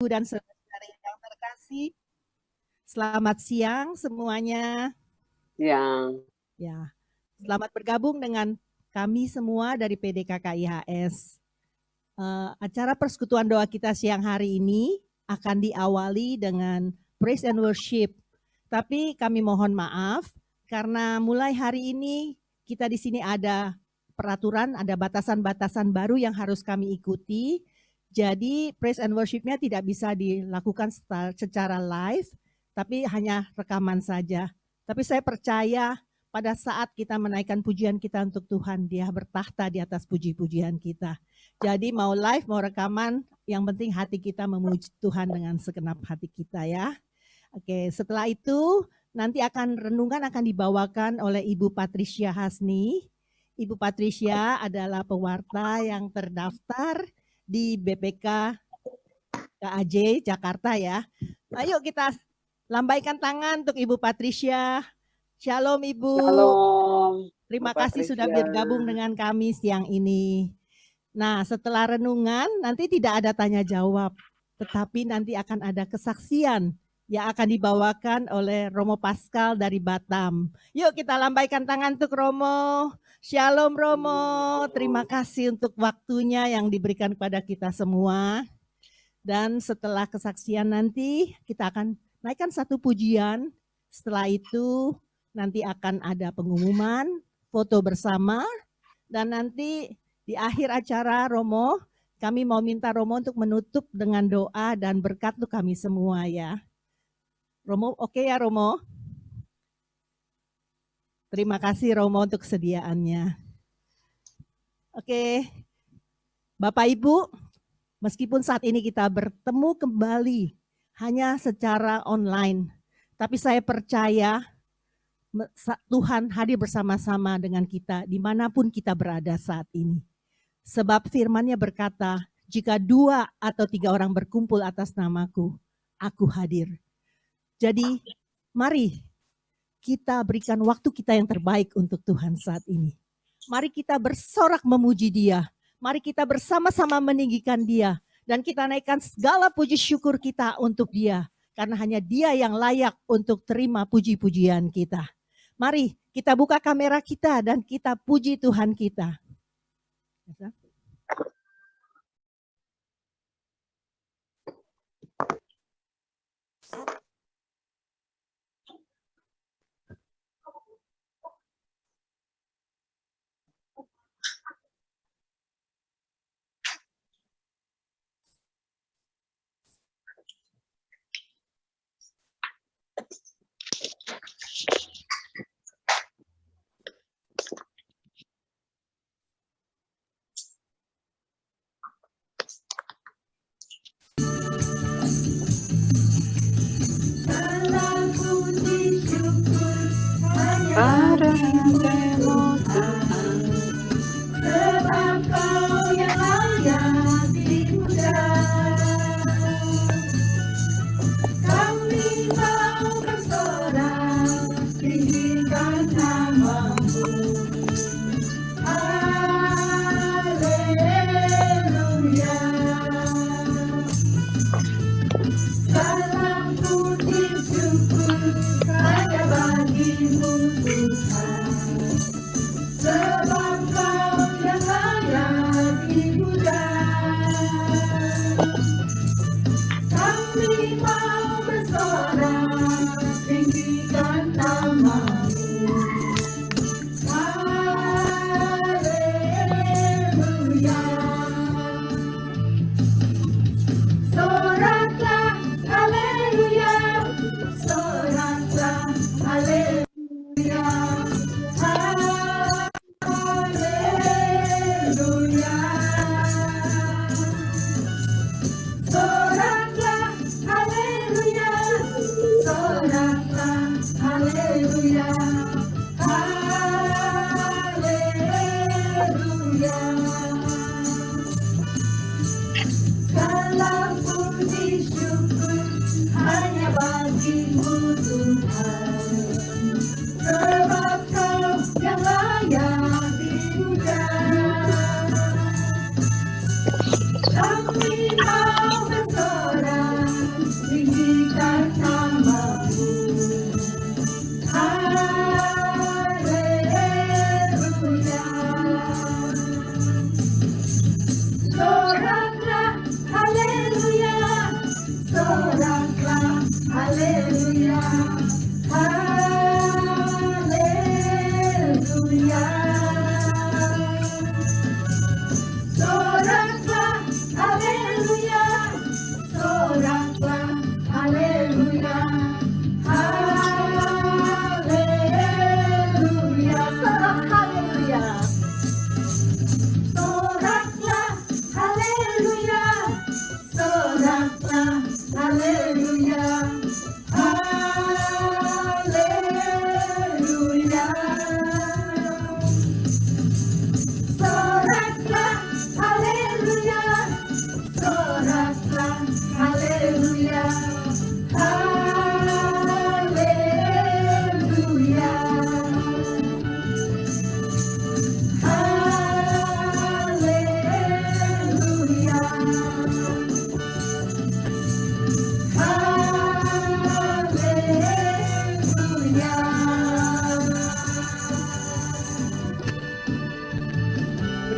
dan saudara yang terkasih, selamat siang semuanya. Siang. Ya, selamat bergabung dengan kami semua dari PDKKIHS. Acara persekutuan doa kita siang hari ini akan diawali dengan praise and worship. Tapi kami mohon maaf karena mulai hari ini kita di sini ada peraturan, ada batasan-batasan baru yang harus kami ikuti. Jadi praise and worship-nya tidak bisa dilakukan secara live, tapi hanya rekaman saja. Tapi saya percaya pada saat kita menaikkan pujian kita untuk Tuhan, Dia bertahta di atas puji-pujian kita. Jadi mau live, mau rekaman, yang penting hati kita memuji Tuhan dengan segenap hati kita ya. Oke, setelah itu nanti renungan akan dibawakan oleh Ibu Patricia Hasni. Ibu Patricia adalah pewarta yang terdaftar di BPK KAJ Jakarta ya. Ayo kita lambaikan tangan untuk Ibu Patricia. Shalom Ibu. Shalom. Terima kasih sudah bergabung dengan kami siang ini. Nah, setelah renungan nanti tidak ada tanya jawab, tetapi nanti akan ada kesaksian yang akan dibawakan oleh Romo Pascal dari Batam. Yuk kita lambaikan tangan untuk Romo. Shalom Romo, terima kasih untuk waktunya yang diberikan kepada kita semua. Dan setelah kesaksian nanti kita akan naikkan satu pujian. Setelah itu nanti akan ada pengumuman, foto bersama, dan nanti di akhir acara Romo, kami mau minta Romo untuk menutup dengan doa dan berkat untuk kami semua ya. Romo, oke ya Romo? Terima kasih Romo untuk kesediaannya. Oke, Bapak Ibu, meskipun saat ini kita bertemu kembali hanya secara online, tapi saya percaya Tuhan hadir bersama-sama dengan kita dimanapun kita berada saat ini. Sebab firman-Nya berkata, jika 2 atau 3 orang berkumpul atas namaku, aku hadir. Jadi mari kita berikan waktu kita yang terbaik untuk Tuhan saat ini. Mari kita bersorak memuji Dia. Mari kita bersama-sama meninggikan Dia. Dan kita naikkan segala puji syukur kita untuk Dia. Karena hanya Dia yang layak untuk terima puji-pujian kita. Mari kita buka kamera kita dan kita puji Tuhan kita.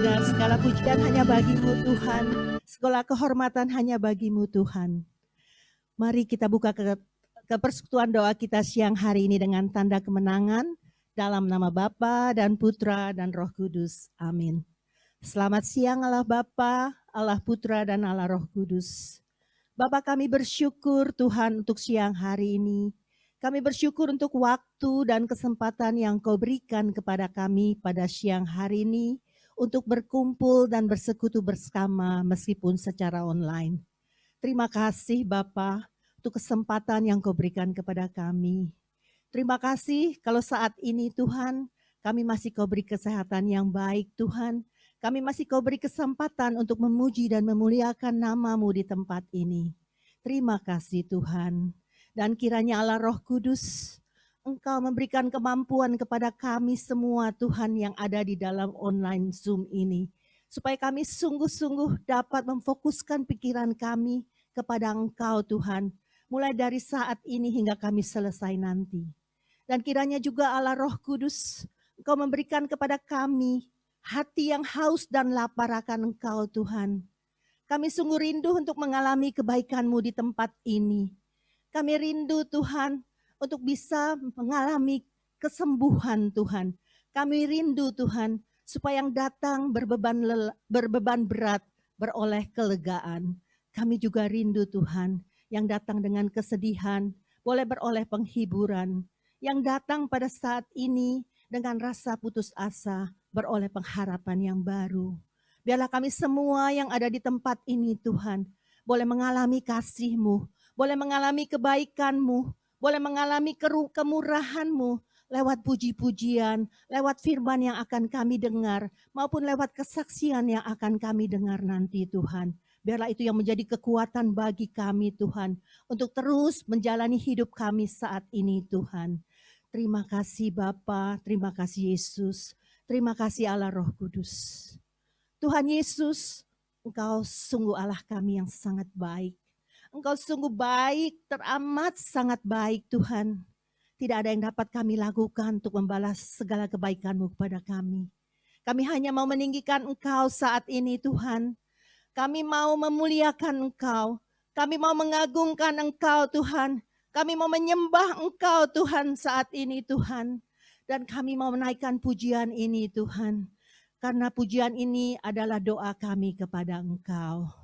Dan segala pujian hanya bagi-Mu Tuhan, segala kehormatan hanya bagi-Mu Tuhan. Mari kita buka ke persekutuan doa kita siang hari ini dengan tanda kemenangan dalam nama Bapa dan Putra dan Roh Kudus. Amin. Selamat siang Allah Bapa, Allah Putra dan Allah Roh Kudus. Bapa, kami bersyukur Tuhan untuk siang hari ini. Kami bersyukur untuk waktu dan kesempatan yang Kau berikan kepada kami pada siang hari ini untuk berkumpul dan bersekutu bersama meskipun secara online. Terima kasih Bapa untuk kesempatan yang Kau berikan kepada kami. Terima kasih kalau saat ini Tuhan kami masih Kau beri kesehatan yang baik Tuhan. Kami masih Kau beri kesempatan untuk memuji dan memuliakan nama-Mu di tempat ini. Terima kasih Tuhan. Dan kiranya Allah Roh Kudus, Engkau memberikan kemampuan kepada kami semua Tuhan yang ada di dalam online Zoom ini. Supaya kami sungguh-sungguh dapat memfokuskan pikiran kami kepada Engkau Tuhan. Mulai dari saat ini hingga kami selesai nanti. Dan kiranya juga Allah Roh Kudus, Engkau memberikan kepada kami hati yang haus dan lapar akan Engkau Tuhan. Kami sungguh rindu untuk mengalami kebaikan-Mu di tempat ini. Kami rindu Tuhan untuk bisa mengalami kesembuhan Tuhan. Kami rindu Tuhan supaya yang datang berbeban berat beroleh kelegaan. Kami juga rindu Tuhan yang datang dengan kesedihan boleh beroleh penghiburan. Yang datang pada saat ini dengan rasa putus asa beroleh pengharapan yang baru. Biarlah kami semua yang ada di tempat ini Tuhan boleh mengalami kasih-Mu, boleh mengalami kebaikan-Mu, boleh mengalami kemurahan-Mu lewat puji-pujian, lewat firman yang akan kami dengar, maupun lewat kesaksian yang akan kami dengar nanti Tuhan. Biarlah itu yang menjadi kekuatan bagi kami Tuhan, untuk terus menjalani hidup kami saat ini Tuhan. Terima kasih Bapa, terima kasih Yesus, terima kasih Allah Roh Kudus. Tuhan Yesus, Engkau sungguh Allah kami yang sangat baik. Engkau sungguh baik, teramat sangat baik Tuhan. Tidak ada yang dapat kami lakukan untuk membalas segala kebaikan-Mu kepada kami. Kami hanya mau meninggikan Engkau saat ini Tuhan. Kami mau memuliakan Engkau. Kami mau mengagungkan Engkau Tuhan. Kami mau menyembah Engkau Tuhan saat ini Tuhan. Dan kami mau menaikkan pujian ini Tuhan. Karena pujian ini adalah doa kami kepada Engkau.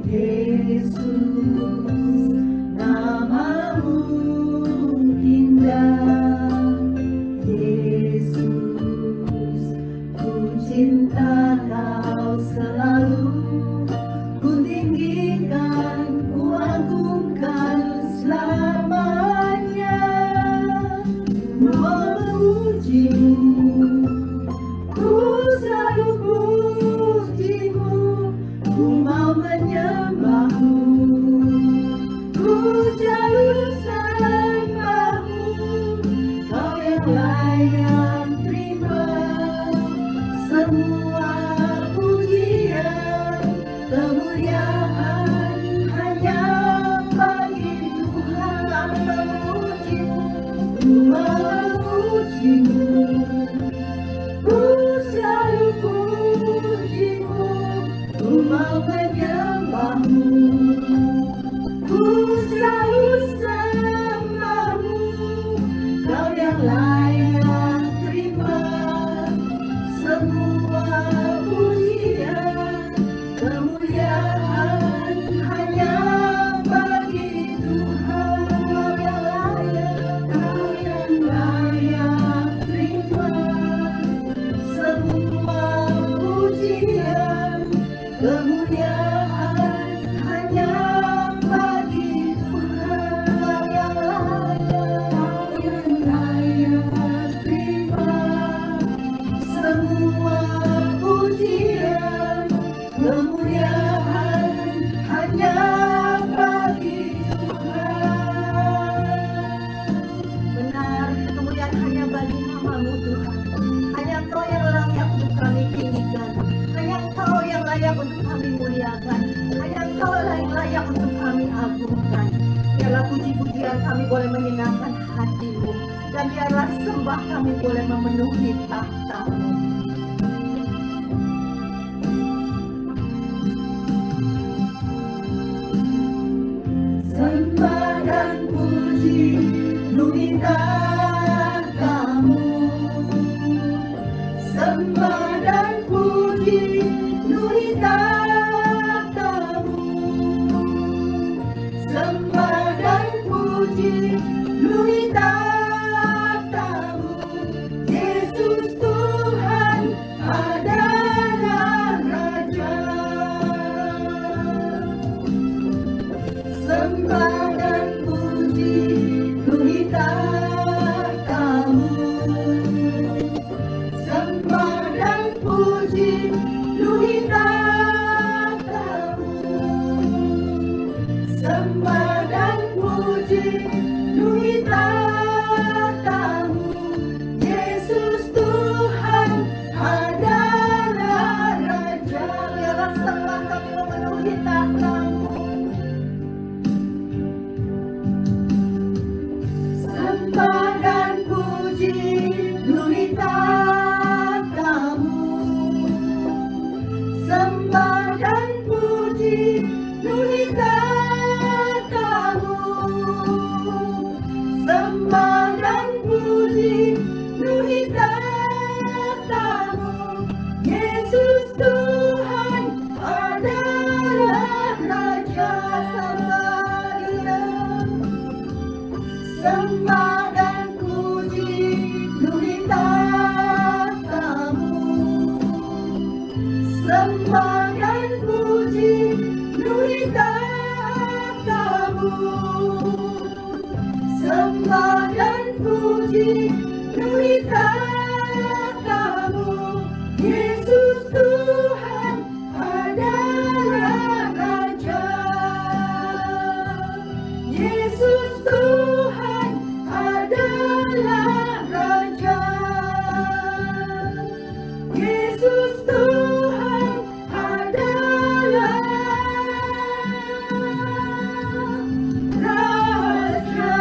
Yesus, namamu pujimu, ku selalu pujimu, ku mau menyembahmu, ku selalu sembahmu, kau yang layak terima semua pujian, kemuliaan hanya bagi Tuhan. Kau yang layak terima semua pujian, kemuliaan hanya bagi Tuhan. Kau yang layak terima semua pujian, kemuliaan hanya bagi Tuhan. Benar, kemuliaan hanya bagi nama-Mu Tuhan. Hanya Engkau yang layak untuk kami tinggikan, hanya Engkau yang layak untuk kami muliakan, hanya Engkau yang layak untuk kami agungkan. Biarlah puji-pujian kami boleh menyenangkan hati-Mu, dan biarlah sembah kami boleh memenuhi tahta-Mu. Sembah dan puji penuhi tahta-Mu, sembah dan puji penuhi tahta-Mu, sembah dan puji penuhi tahta-Mu. Yesus Tuhan adalah Raja. Sembah dan puji penuhi tahta-Mu, sembah dan puji penuhi tahta-Mu, sembah dan puji penuhi tahta-Mu. Yesus Tuhan adalah Raja. Biarlah sembah kami memenuhi tahta-Mu. Sembah dan puji penuhi tahta-Mu, sembah dan puji penuhi tahta-Mu, sembah dan puji penuhi tahta-Mu. Yesus Tuhan adalah Raja. Sembah dan puji penuhi tahta-Mu, sembah dan puji penuhi tahta-Mu, sembah dan puji penuhi tahta-Mu. Yesus Tuhan adalah Raja. Yesus Tuhan adalah Raja. Yesus Tuhan adalah Raja.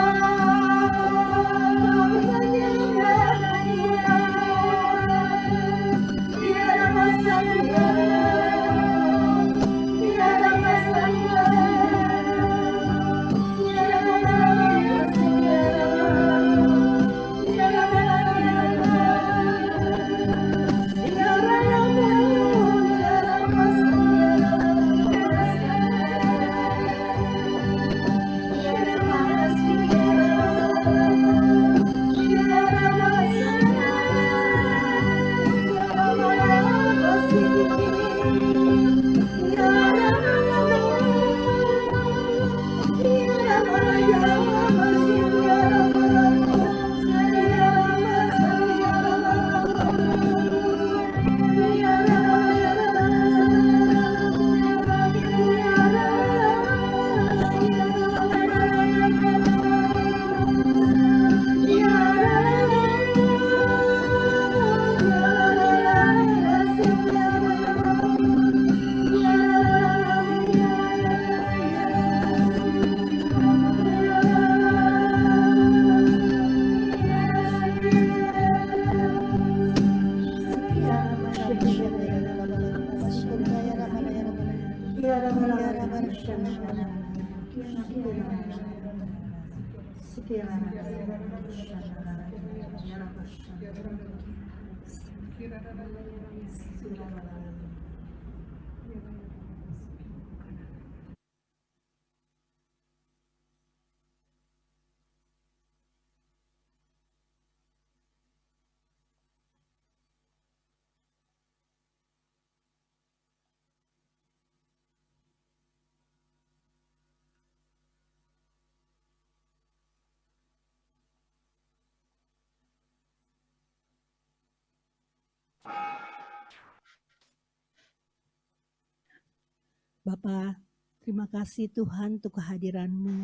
Bapa, terima kasih Tuhan untuk kehadiran-Mu.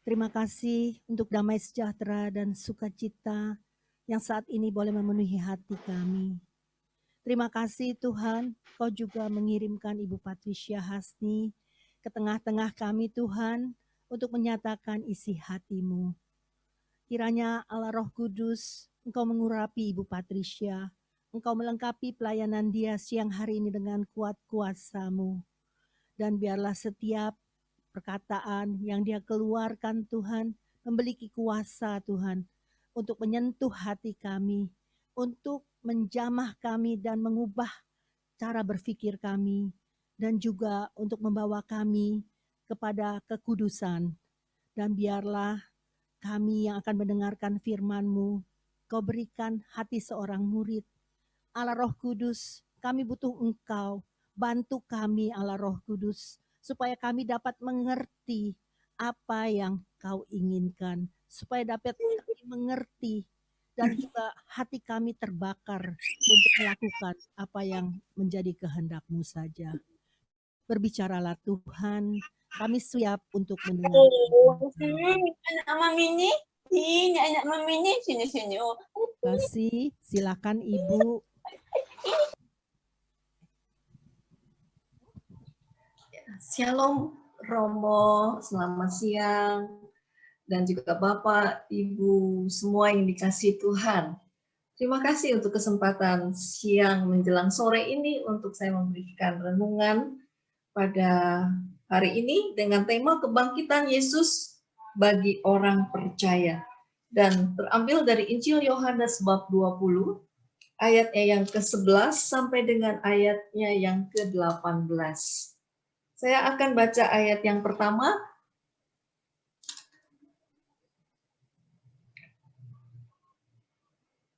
Terima kasih untuk damai sejahtera dan sukacita yang saat ini boleh memenuhi hati kami. Terima kasih Tuhan, Kau juga mengirimkan Ibu Patricia Hasni ke tengah-tengah kami Tuhan untuk menyatakan isi hati-Mu. Kiranya Allah Roh Kudus, Engkau mengurapi Ibu Patricia, Engkau melengkapi pelayanan dia siang hari ini dengan kuat kuasa-Mu. Dan biarlah setiap perkataan yang dia keluarkan Tuhan, memiliki kuasa Tuhan, untuk menyentuh hati kami, untuk menjamah kami dan mengubah cara berpikir kami, dan juga untuk membawa kami kepada kekudusan. Dan biarlah kami yang akan mendengarkan firman-Mu, Kau berikan hati seorang murid. Allah Roh Kudus, kami butuh Engkau, bantu kami Allah Roh Kudus, supaya kami dapat mengerti apa yang Kau inginkan, supaya dapat kami mengerti dan juga hati kami terbakar untuk melakukan apa yang menjadi kehendak-Mu saja. Berbicaralah Tuhan, kami siap untuk mendengar. Anak Mami ini, anak Mami ini, sini. Kasih, silakan Ibu. Shalom Romo, selamat siang. Dan juga Bapak, Ibu, semua yang dikasihi Tuhan. Terima kasih untuk kesempatan siang menjelang sore ini untuk saya memberikan renungan pada hari ini dengan tema kebangkitan Yesus bagi orang percaya. Dan terambil dari Injil Yohanes bab 20, ayatnya yang ke-11 sampai dengan ayatnya yang ke-18. Saya akan baca ayat yang pertama.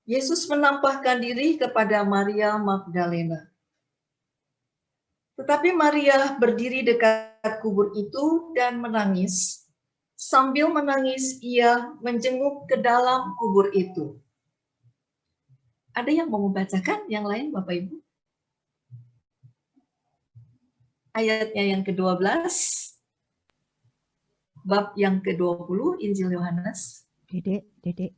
Yesus menampakkan diri kepada Maria Magdalena. Tetapi Maria berdiri dekat kubur itu dan menangis. Sambil menangis, ia menjenguk ke dalam kubur itu. Ada yang mau membacakan? Yang lain, Bapak Ibu? Ayatnya yang ke-12, bab yang ke-20, Injil Yohanes. Dedek.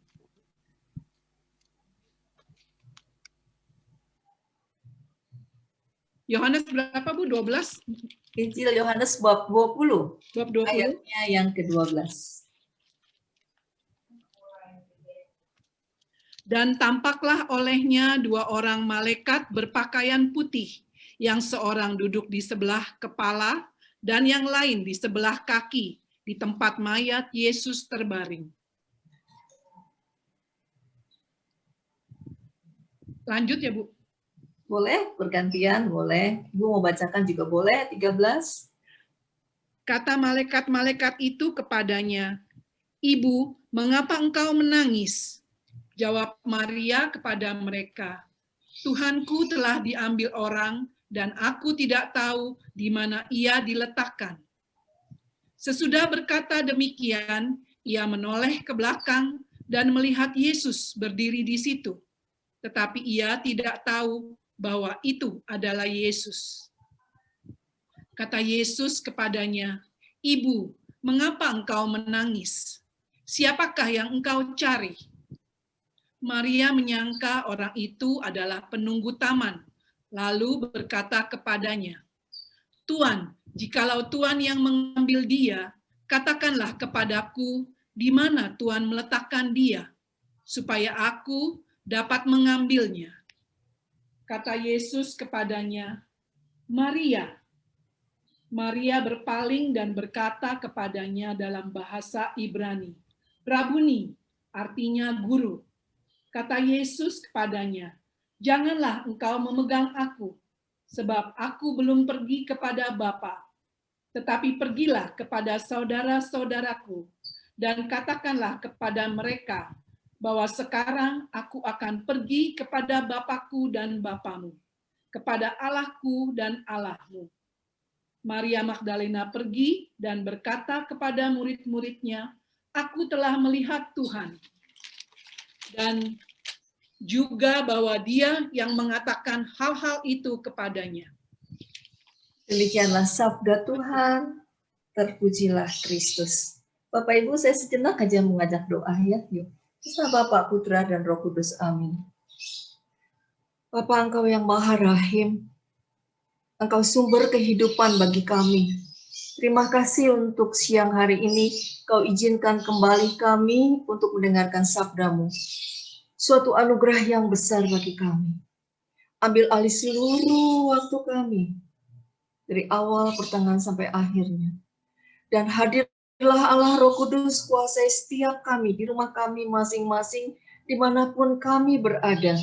Yohanes berapa Bu? 12? Injil Yohanes bab 20. Bab 20. Ayatnya yang ke-12. Dan tampaklah olehnya dua orang malaikat berpakaian putih, yang seorang duduk di sebelah kepala dan yang lain di sebelah kaki, di tempat mayat Yesus terbaring. Lanjut ya Bu. Boleh, bergantian, boleh. Ibu mau bacakan juga boleh, 13. Kata malaikat-malaikat itu kepadanya, "Ibu, mengapa engkau menangis?" Jawab Maria kepada mereka, "Tuhanku telah diambil orang, dan aku tidak tahu di mana ia diletakkan." Sesudah berkata demikian, ia menoleh ke belakang dan melihat Yesus berdiri di situ. Tetapi ia tidak tahu bahwa itu adalah Yesus. Kata Yesus kepadanya, "Ibu, mengapa engkau menangis? Siapakah yang engkau cari?" Maria menyangka orang itu adalah penunggu taman, lalu berkata kepadanya, "Tuan, jikalau Tuan yang mengambil dia, katakanlah kepadaku di mana Tuan meletakkan dia, supaya aku dapat mengambilnya." Kata Yesus kepadanya, "Maria." Maria berpaling dan berkata kepadanya dalam bahasa Ibrani, Rabuni, artinya guru. Kata Yesus kepadanya, "Janganlah engkau memegang aku, sebab aku belum pergi kepada Bapa. Tetapi pergilah kepada saudara-saudaraku, dan katakanlah kepada mereka bahwa sekarang aku akan pergi kepada Bapakku dan Bapamu, kepada Allahku dan Allahmu." Maria Magdalena pergi dan berkata kepada murid-muridnya, "Aku telah melihat Tuhan." Dan juga bahwa Dia yang mengatakan hal-hal itu kepadanya. Demikianlah sabda Tuhan, terpujilah Kristus. Bapak Ibu, saya sejenak aja mengajak doa ya. Yuk. Kisah Bapa, Putra, dan Roh Kudus. Amin. Bapa, Engkau yang Maha Rahim, Engkau sumber kehidupan bagi kami. Terima kasih untuk siang hari ini, Kau izinkan kembali kami untuk mendengarkan sabda-Mu. Suatu anugerah yang besar bagi kami. Ambil alih seluruh waktu kami, dari awal, pertengahan, sampai akhirnya. Dan hadirlah Allah Roh Kudus, kuasai setiap kami, di rumah kami masing-masing, dimanapun kami berada.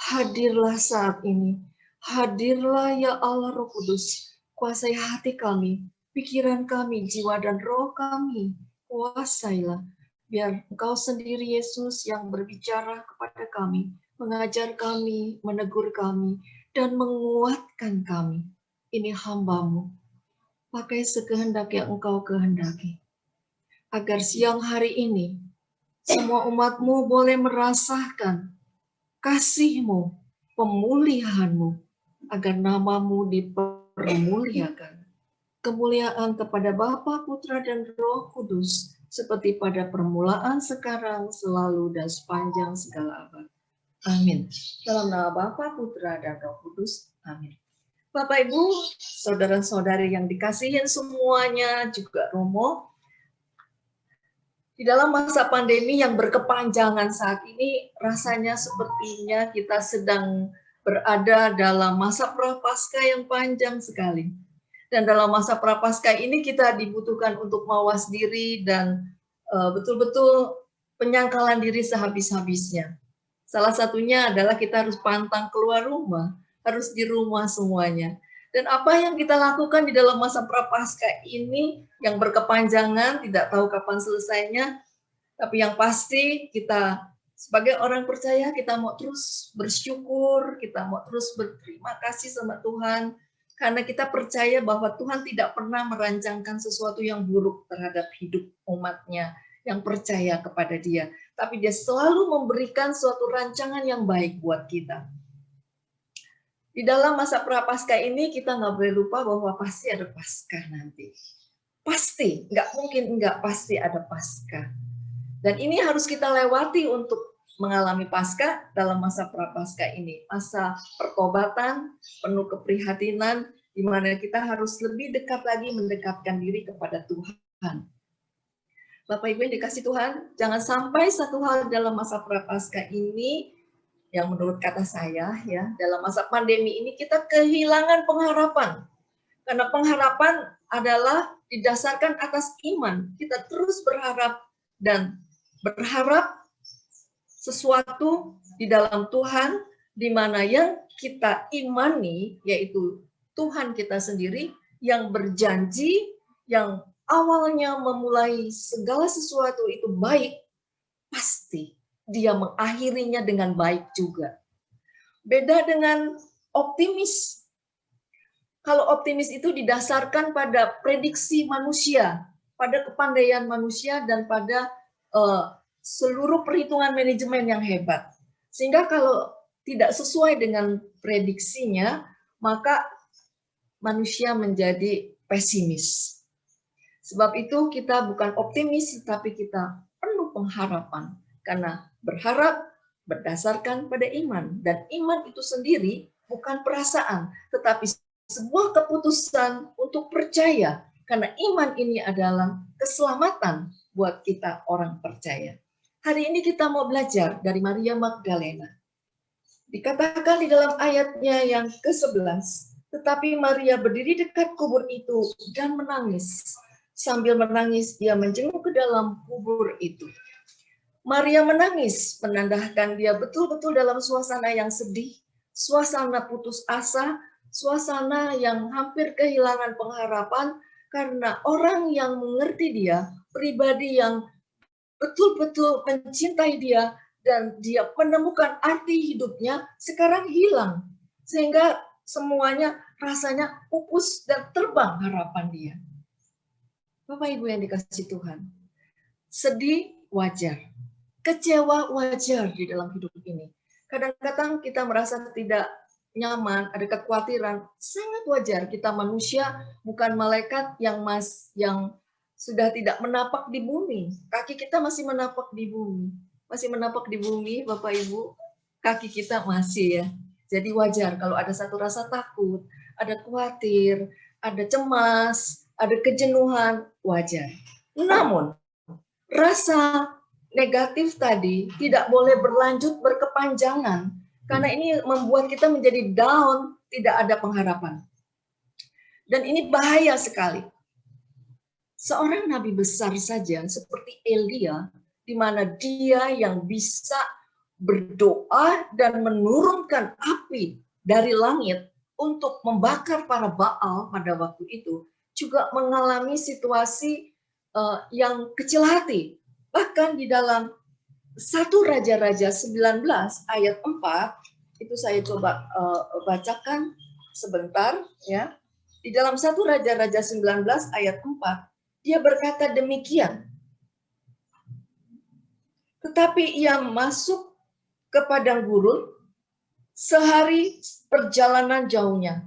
Hadirlah saat ini. Hadirlah ya Allah Roh Kudus, kuasai hati kami, pikiran kami, jiwa dan roh kami. Kuasailah. Biar Engkau sendiri Yesus yang berbicara kepada kami, mengajar kami, menegur kami, dan menguatkan kami. Ini hamba-Mu. Pakai sekehendak yang Engkau kehendaki. Agar siang hari ini, semua umat-Mu boleh merasakan kasih-Mu, pemulihan-Mu, agar nama-Mu dipermuliakan. Kemuliaan kepada Bapa, Putra, dan Roh Kudus, seperti pada permulaan, sekarang, selalu, dan sepanjang segala abad. Amin. Dalam nama Bapa, Putra, dan Roh Kudus. Amin. Bapak, Ibu, saudara-saudari yang dikasihin semuanya, juga Romo, di dalam masa pandemi yang berkepanjangan saat ini, rasanya sepertinya kita sedang berada dalam masa prapaskah yang panjang sekali. Dan dalam masa prapaskah ini kita dibutuhkan untuk mawas diri dan betul-betul penyangkalan diri sehabis-habisnya. Salah satunya adalah kita harus pantang keluar rumah, harus di rumah semuanya. Dan apa yang kita lakukan di dalam masa prapaskah ini yang berkepanjangan, tidak tahu kapan selesainya, tapi yang pasti kita sebagai orang percaya kita mau terus bersyukur, kita mau terus berterima kasih sama Tuhan, karena kita percaya bahwa Tuhan tidak pernah merancangkan sesuatu yang buruk terhadap hidup umat-Nya yang percaya kepada Dia. Tapi Dia selalu memberikan suatu rancangan yang baik buat kita. Di dalam masa prapaskah ini kita nggak boleh lupa bahwa pasti ada Paskah nanti. Pasti, nggak mungkin nggak, pasti ada Paskah. Dan ini harus kita lewati untuk mengalami Paskah dalam masa prapaskah ini. Masa pertobatan, penuh keprihatinan, di mana kita harus lebih dekat lagi mendekatkan diri kepada Tuhan. Bapak Ibu yang dikasih Tuhan, jangan sampai satu hal dalam masa prapaskah ini, yang menurut kata saya, ya, dalam masa pandemi ini kita kehilangan pengharapan. Karena pengharapan adalah didasarkan atas iman. Kita terus berharap dan berharap sesuatu di dalam Tuhan, di mana yang kita imani, yaitu Tuhan kita sendiri, yang berjanji, yang awalnya memulai segala sesuatu itu baik, pasti Dia mengakhirinya dengan baik juga. Beda dengan optimis. Kalau optimis itu didasarkan pada prediksi manusia, pada kepandaian manusia, dan pada seluruh perhitungan manajemen yang hebat. Sehingga kalau tidak sesuai dengan prediksinya, maka manusia menjadi pesimis. Sebab itu kita bukan optimis, tapi kita penuh pengharapan. Karena berharap berdasarkan pada iman. Dan iman itu sendiri bukan perasaan, tetapi sebuah keputusan untuk percaya. Karena iman ini adalah keselamatan buat kita orang percaya. Hari ini kita mau belajar dari Maria Magdalena. Dikatakan di dalam ayatnya yang ke-11, tetapi Maria berdiri dekat kubur itu dan menangis. Sambil menangis, ia menjenguk ke dalam kubur itu. Maria menangis, menandakan dia betul-betul dalam suasana yang sedih, suasana putus asa, suasana yang hampir kehilangan pengharapan, karena orang yang mengerti dia, pribadi yang betul-betul mencintai dia, dan dia menemukan arti hidupnya, sekarang hilang. Sehingga semuanya rasanya pupus dan terbang harapan dia. Bapak Ibu yang dikasihi Tuhan, sedih wajar, kecewa wajar di dalam hidup ini. Kadang-kadang kita merasa tidak nyaman, ada kekhawatiran, sangat wajar. Kita manusia, bukan malaikat yang sudah tidak menapak di bumi. Kaki kita masih menapak di bumi. Masih menapak di bumi, Bapak Ibu. Kaki kita masih ya. Jadi wajar kalau ada satu rasa takut, ada khawatir, ada cemas, ada kejenuhan, wajar. Namun, rasa negatif tadi tidak boleh berlanjut berkepanjangan, karena ini membuat kita menjadi down, tidak ada pengharapan. Dan ini bahaya sekali. Seorang nabi besar saja seperti Elia, di mana dia yang bisa berdoa dan menurunkan api dari langit untuk membakar para Baal pada waktu itu, juga mengalami situasi yang kecil hati. Bahkan di dalam 1 Raja-Raja 19 ayat 4, itu saya coba bacakan sebentar ya. Di dalam 1 Raja-Raja 19 ayat 4, dia berkata demikian. Tetapi ia masuk ke padang gurun sehari perjalanan jauhnya.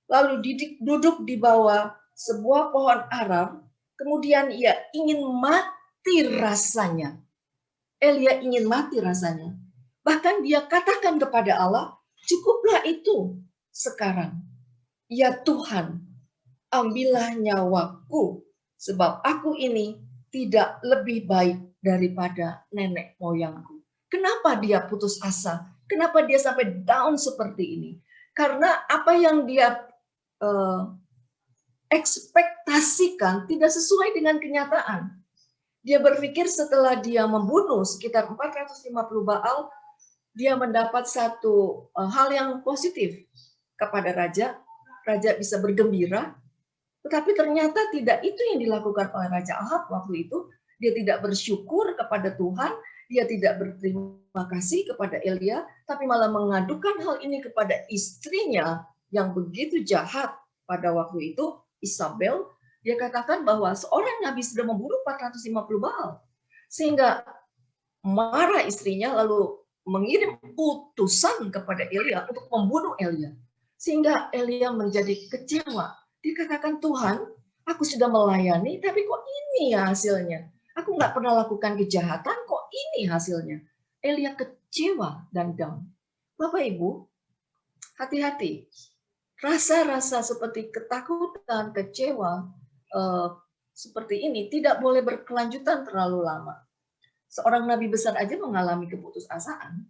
Lalu duduk di bawah sebuah pohon aram, kemudian ia ingin mati rasanya. Elia ingin mati rasanya. Bahkan dia katakan kepada Allah, cukuplah itu sekarang. Ya Tuhan, ambillah nyawaku, sebab aku ini tidak lebih baik daripada nenek moyangku. Kenapa dia putus asa? Kenapa dia sampai down seperti ini? Karena apa yang dia ekspektasikan tidak sesuai dengan kenyataan. Dia berpikir setelah dia membunuh sekitar 450 Baal, dia mendapat satu hal yang positif kepada raja. Raja bisa bergembira, tetapi ternyata tidak itu yang dilakukan oleh Raja Ahab waktu itu. Dia tidak bersyukur kepada Tuhan, dia tidak berterima kasih kepada Elia, tapi malah mengadukan hal ini kepada istrinya yang begitu jahat pada waktu itu, Isabel. Dia katakan bahwa seorang nabi sudah membunuh 450 Baal. Sehingga marah istrinya lalu mengirim utusan kepada Elia untuk membunuh Elia. Sehingga Elia menjadi kecewa. Dia katakan, Tuhan, aku sudah melayani, tapi kok ini ya hasilnya? Aku nggak pernah lakukan kejahatan, kok ini hasilnya? Elia kecewa dan down. Bapak Ibu, hati-hati. Rasa-rasa seperti ketakutan, kecewa, seperti ini tidak boleh berkelanjutan terlalu lama. Seorang nabi besar aja mengalami keputusasaan,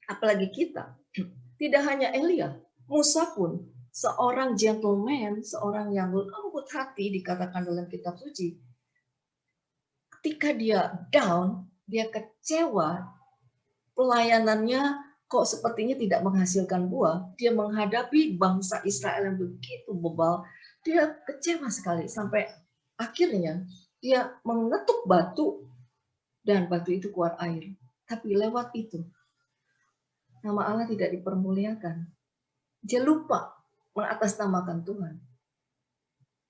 apalagi kita. Tidak hanya Elia, Musa pun seorang gentleman, seorang yang lembut hati dikatakan dalam kitab suci. Ketika dia down, dia kecewa, pelayanannya kok sepertinya tidak menghasilkan buah. Dia menghadapi bangsa Israel yang begitu bebal, dia kecewa sekali sampai akhirnya dia mengetuk batu dan batu itu keluar air. Tapi lewat itu nama Allah tidak dipermuliakan. Dia lupa mengatasnamakan Tuhan.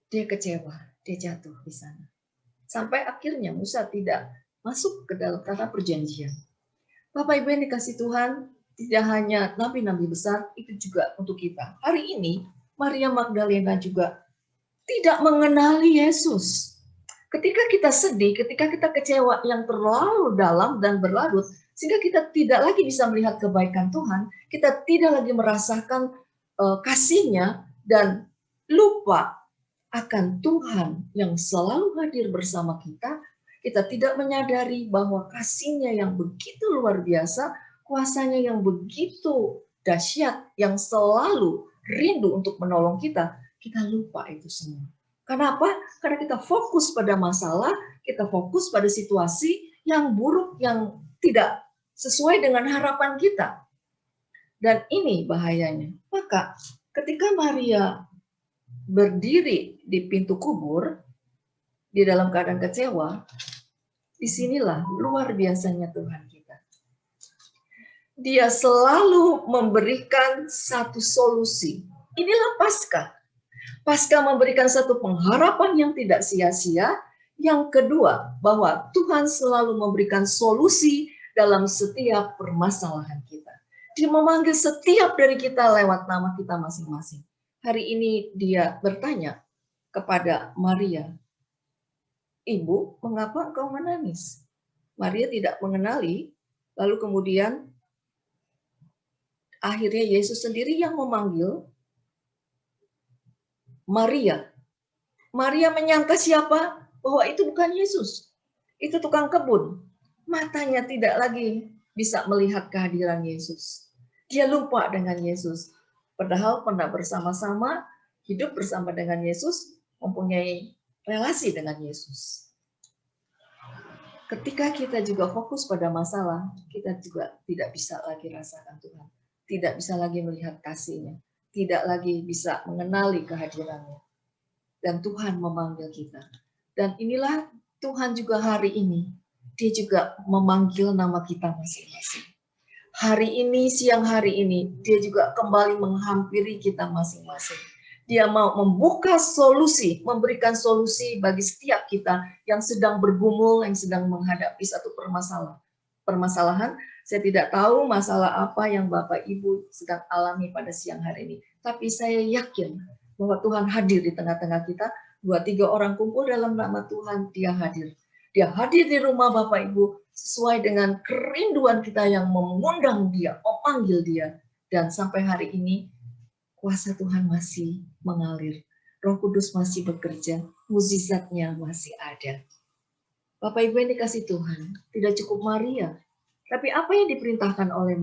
Dia kecewa, dia jatuh di sana. Sampai akhirnya Musa tidak masuk ke dalam tanah perjanjian. Bapak Ibu yang dikasih Tuhan, tidak hanya nabi-nabi besar, itu juga untuk kita. Hari ini Maria Magdalena juga tidak mengenali Yesus. Ketika kita sedih, ketika kita kecewa yang terlalu dalam dan berlarut, sehingga kita tidak lagi bisa melihat kebaikan Tuhan, kita tidak lagi merasakan kasih-Nya dan lupa akan Tuhan yang selalu hadir bersama kita. Kita tidak menyadari bahwa kasih-Nya yang begitu luar biasa, kuasa-Nya yang begitu dahsyat, yang selalu rindu untuk menolong kita. Kita lupa itu semua. Kenapa? Karena kita fokus pada masalah, kita fokus pada situasi yang buruk, yang tidak sesuai dengan harapan kita. Dan ini bahayanya. Maka ketika Maria berdiri di pintu kubur, di dalam keadaan kecewa, disinilah luar biasanya Tuhan kita. Dia selalu memberikan satu solusi. Inilah Paskah. Paskah memberikan satu pengharapan yang tidak sia-sia. Yang kedua, bahwa Tuhan selalu memberikan solusi dalam setiap permasalahan kita. Dia memanggil setiap dari kita lewat nama kita masing-masing. Hari ini dia bertanya kepada Maria, "Ibu, mengapa engkau menangis?" Maria tidak mengenali, lalu kemudian akhirnya Yesus sendiri yang memanggil Maria. Maria menyangka siapa? Bahwa itu bukan Yesus. Itu tukang kebun. Matanya tidak lagi bisa melihat kehadiran Yesus. Dia lupa dengan Yesus. Padahal pernah bersama-sama, hidup bersama dengan Yesus, mempunyai relasi dengan Yesus. Ketika kita juga fokus pada masalah, kita juga tidak bisa lagi rasakan Tuhan. Tidak bisa lagi melihat kasih-Nya. Tidak lagi bisa mengenali kehadirannya. Dan Tuhan memanggil kita. Dan inilah Tuhan juga hari ini. Dia juga memanggil nama kita masing-masing. Hari ini, siang hari ini, dia juga kembali menghampiri kita masing-masing. Dia mau membuka solusi, memberikan solusi bagi setiap kita yang sedang bergumul, yang sedang menghadapi satu permasalahan. Saya tidak tahu masalah apa yang Bapak Ibu sedang alami pada siang hari ini. Tapi saya yakin bahwa Tuhan hadir di tengah-tengah kita. 2-3 orang kumpul dalam nama Tuhan, dia hadir. Dia hadir di rumah Bapak Ibu sesuai dengan kerinduan kita yang mengundang dia, memanggil dia. Dan sampai hari ini, kuasa Tuhan masih mengalir. Roh Kudus masih bekerja, mukjizatnya masih ada. Bapak Ibu yang dikasih Tuhan, tidak cukup Maria. Tapi apa yang diperintahkan oleh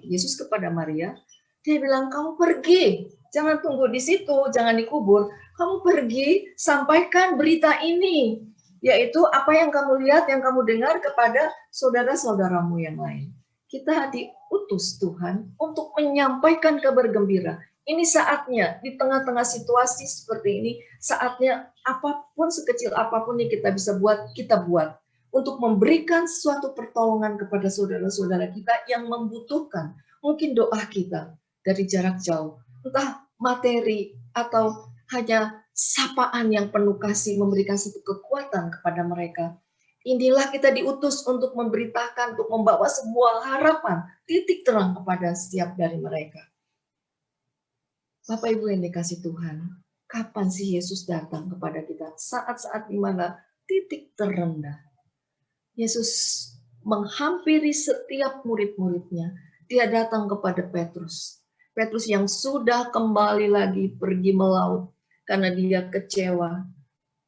Yesus kepada Maria? Dia bilang, kamu pergi, jangan tunggu di situ, jangan dikubur. Kamu pergi, sampaikan berita ini, yaitu apa yang kamu lihat, yang kamu dengar kepada saudara-saudaramu yang lain. Kita diutus Tuhan untuk menyampaikan kabar gembira. Ini saatnya, di tengah-tengah situasi seperti ini, saatnya apapun, sekecil apapun yang kita bisa buat, kita buat. Untuk memberikan suatu pertolongan kepada saudara-saudara kita yang membutuhkan. Mungkin doa kita dari jarak jauh. Entah materi atau hanya sapaan yang penuh kasih, memberikan satu kekuatan kepada mereka. Inilah kita diutus untuk memberitakan, untuk membawa sebuah harapan, titik terang kepada setiap dari mereka. Bapak Ibu yang dikasih Tuhan, kapan sih Yesus datang kepada kita? Saat-saat di mana titik terendah. Yesus menghampiri setiap murid-muridnya. Dia datang kepada Petrus. Petrus yang sudah kembali lagi pergi melaut karena dia kecewa.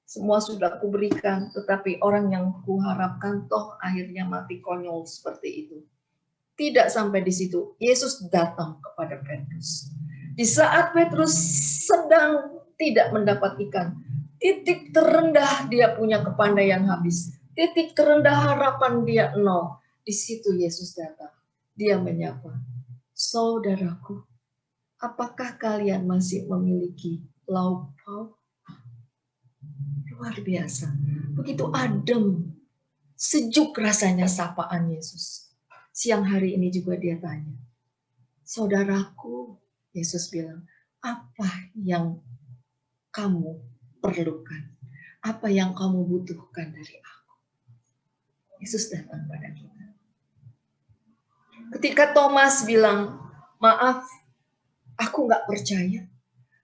Semua sudah kuberikan, tetapi orang yang kuharapkan toh akhirnya mati konyol seperti itu. Tidak sampai di situ, Yesus datang kepada Petrus. Di saat Petrus sedang tidak mendapat ikan, titik terendah dia punya kepandaian habis, titik terendah harapan dia nol. Di situ Yesus datang. Dia menyapa, saudaraku, apakah kalian masih memiliki lauk pauk? Luar biasa. Begitu adem, sejuk rasanya sapaan Yesus. Siang hari ini juga dia tanya, saudaraku, Yesus bilang, apa yang kamu perlukan? Apa yang kamu butuhkan dari aku? Yesus datang pada kita. Ketika Thomas bilang, maaf, aku nggak percaya.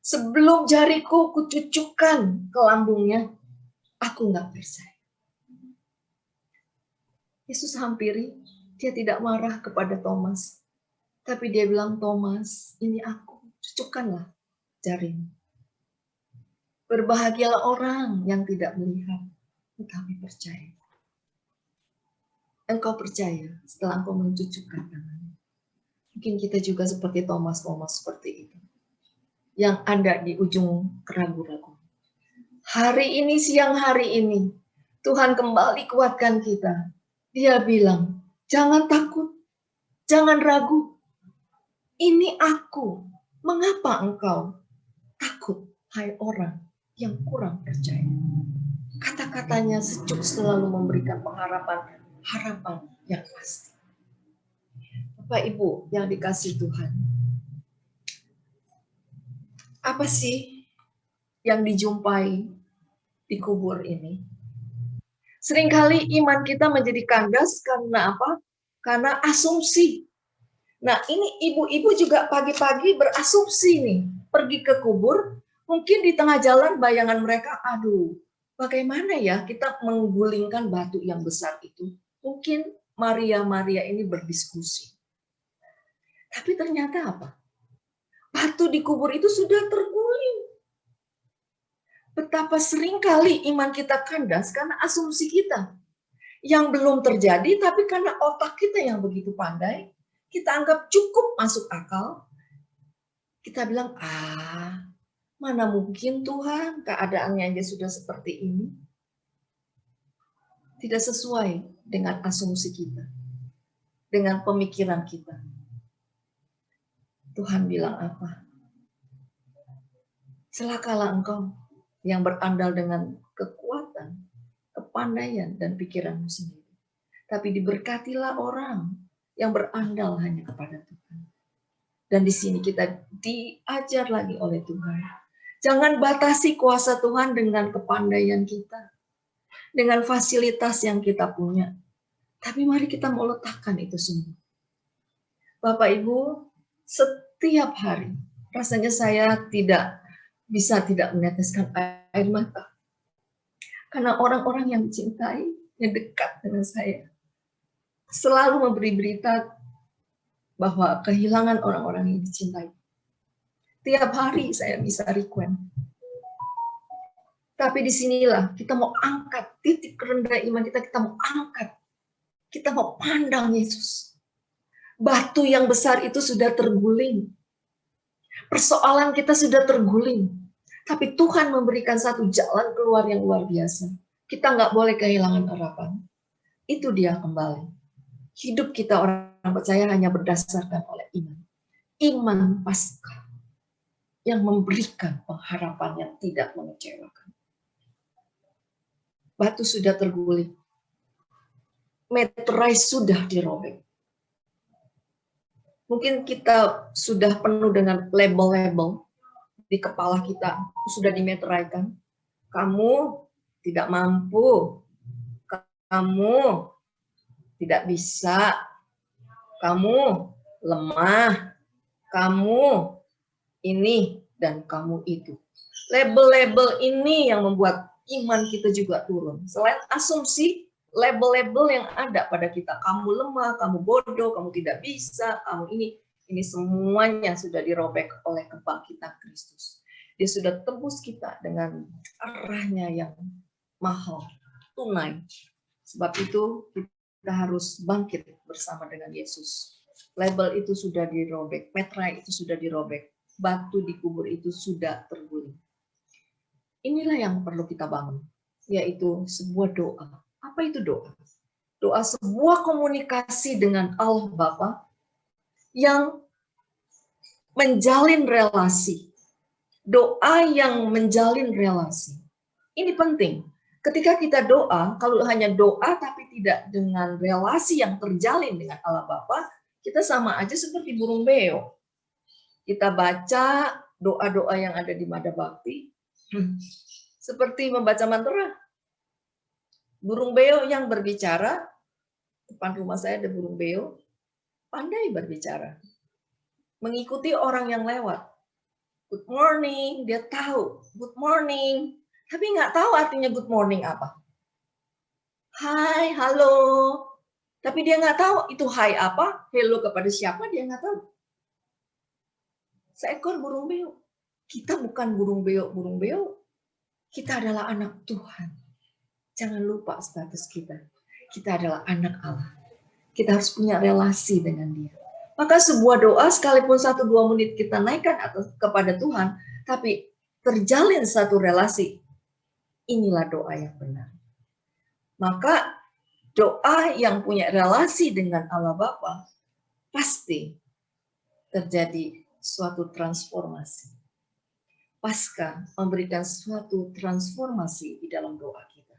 Sebelum jariku kucucukkan ke lambungnya, aku nggak percaya. Yesus hampiri, dia tidak marah kepada Thomas. Tapi dia bilang, Thomas, ini aku, cucukkanlah jarimu. Berbahagialah orang yang tidak melihat, tetapi percaya. Engkau percaya setelah engkau mencucukkan tanganmu. Mungkin kita juga seperti Thomas seperti itu. Yang ada di ujung keraguan-raguan. Hari ini, siang hari ini, Tuhan kembali kuatkan kita. Dia bilang, jangan takut, jangan ragu. Ini aku. Mengapa engkau takut, hai orang yang kurang percaya? Kata-katanya sejuk selalu memberikan pengharapan, harapan yang pasti. Bapak Ibu yang dikasihi Tuhan, apa sih yang dijumpai di kubur ini? Seringkali iman kita menjadi kandas karena apa? Karena asumsi. Nah, ini ibu-ibu juga pagi-pagi berasumsi nih, pergi ke kubur, mungkin di tengah jalan bayangan mereka, aduh, bagaimana ya kita menggulingkan batu yang besar itu? Mungkin Maria ini berdiskusi. Tapi ternyata apa? Batu di kubur itu sudah terguling. Betapa seringkali iman kita kandas karena asumsi kita. Yang belum terjadi, tapi karena otak kita yang begitu pandai, kita anggap cukup masuk akal. Kita bilang, mana mungkin Tuhan keadaannya aja sudah seperti ini. Tidak sesuai dengan asumsi kita. Dengan pemikiran kita. Tuhan bilang apa? Celakalah engkau yang berandal dengan kekuatan, kepandaian, dan pikiranmu sendiri. Tapi diberkatilah orang yang berandal hanya kepada Tuhan. Dan di sini kita diajar lagi oleh Tuhan. Jangan batasi kuasa Tuhan dengan kepandaian kita. Dengan fasilitas yang kita punya. Tapi mari kita mau letakkan itu semua. Bapak Ibu, setiap hari rasanya saya tidak bisa tidak meneteskan air mata. Karena orang-orang yang dicintai, yang dekat dengan saya, selalu memberi berita bahwa kehilangan orang-orang yang dicintai. Tiap hari saya bisa request. Tapi disinilah kita mau angkat titik rendah iman kita mau angkat. Kita mau pandang Yesus. Batu yang besar itu sudah terguling. Persoalan kita sudah terguling. Tapi Tuhan memberikan satu jalan keluar yang luar biasa. Kita nggak boleh kehilangan harapan. Itu dia kembali. Hidup kita orang percaya hanya berdasarkan oleh iman. Iman Paskah yang memberikan pengharapan yang tidak mengecewakan. Batu sudah terguling. Meterai sudah dirobek. Mungkin kita sudah penuh dengan label-label di kepala kita. Sudah dimeteraikan. Kamu tidak mampu. Kamu tidak bisa, kamu lemah, kamu ini dan kamu itu. Label-label ini yang membuat iman kita juga turun. Selain asumsi, label-label yang ada pada kita, kamu lemah, kamu bodoh, kamu tidak bisa, kamu ini semuanya sudah dirobek oleh kebangkitan Kristus. Dia sudah tebus kita dengan arahnya yang mahal, tunai. Sebab itu kita harus bangkit bersama dengan Yesus. Label itu sudah dirobek, meterai itu sudah dirobek, batu di kubur itu sudah terguling. Inilah yang perlu kita bangun, yaitu sebuah doa. Apa itu doa? Doa sebuah komunikasi dengan Allah Bapa yang menjalin relasi. Doa yang menjalin relasi. Ini penting. Ketika kita doa, kalau hanya doa tapi tidak dengan relasi yang terjalin dengan Allah Bapa, kita sama aja seperti burung beo. Kita baca doa-doa yang ada di Mada Bakti, seperti membaca mantra. Burung beo yang berbicara, depan rumah saya ada burung beo, pandai berbicara. Mengikuti orang yang lewat. Good morning, dia tahu. Good morning. Tapi nggak tahu artinya good morning apa. Hai, halo. Tapi dia nggak tahu itu hai apa, hello kepada siapa, dia nggak tahu. Seekor burung beo. Kita bukan burung beo. Kita adalah anak Tuhan. Jangan lupa status kita. Kita adalah anak Allah. Kita harus punya relasi dengan dia. Maka sebuah doa sekalipun 1-2 menit kita naikkan kepada Tuhan, tapi terjalin satu relasi. inilah doa yang benar. Maka doa yang punya relasi dengan Allah Bapa pasti terjadi suatu transformasi. Paskah memberikan suatu transformasi di dalam doa kita.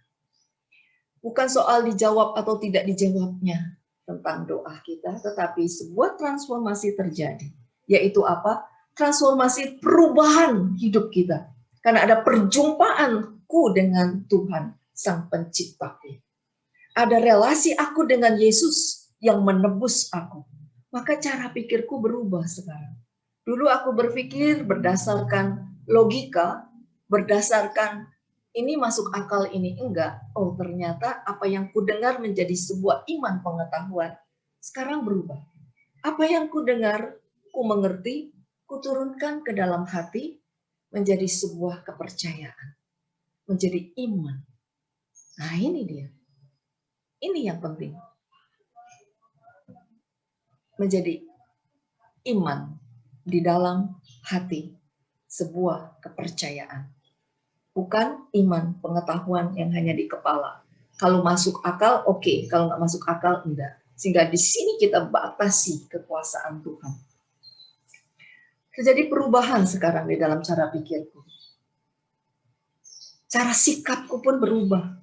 Bukan soal dijawab atau tidak dijawabnya tentang doa kita, tetapi sebuah transformasi terjadi. Yaitu apa? Transformasi perubahan hidup kita. Karena ada perjumpaanku dengan Tuhan, Sang Penciptaku. Ada relasi aku dengan Yesus yang menebus aku. Maka cara pikirku berubah sekarang. Dulu aku berpikir berdasarkan logika, berdasarkan ini masuk akal, ini enggak. Oh, ternyata apa yang ku dengar menjadi sebuah iman pengetahuan. Sekarang berubah. Apa yang ku dengar, ku mengerti, ku turunkan ke dalam hati, menjadi sebuah kepercayaan. Menjadi iman. Nah, ini dia. Ini yang penting. Menjadi iman di dalam hati. Sebuah kepercayaan. Bukan iman pengetahuan yang hanya di kepala. Kalau masuk akal, oke. Kalau nggak masuk akal, enggak. Sehingga di sini kita batasi kekuasaan Tuhan. Terjadi perubahan sekarang di dalam cara pikirku. Cara sikapku pun berubah.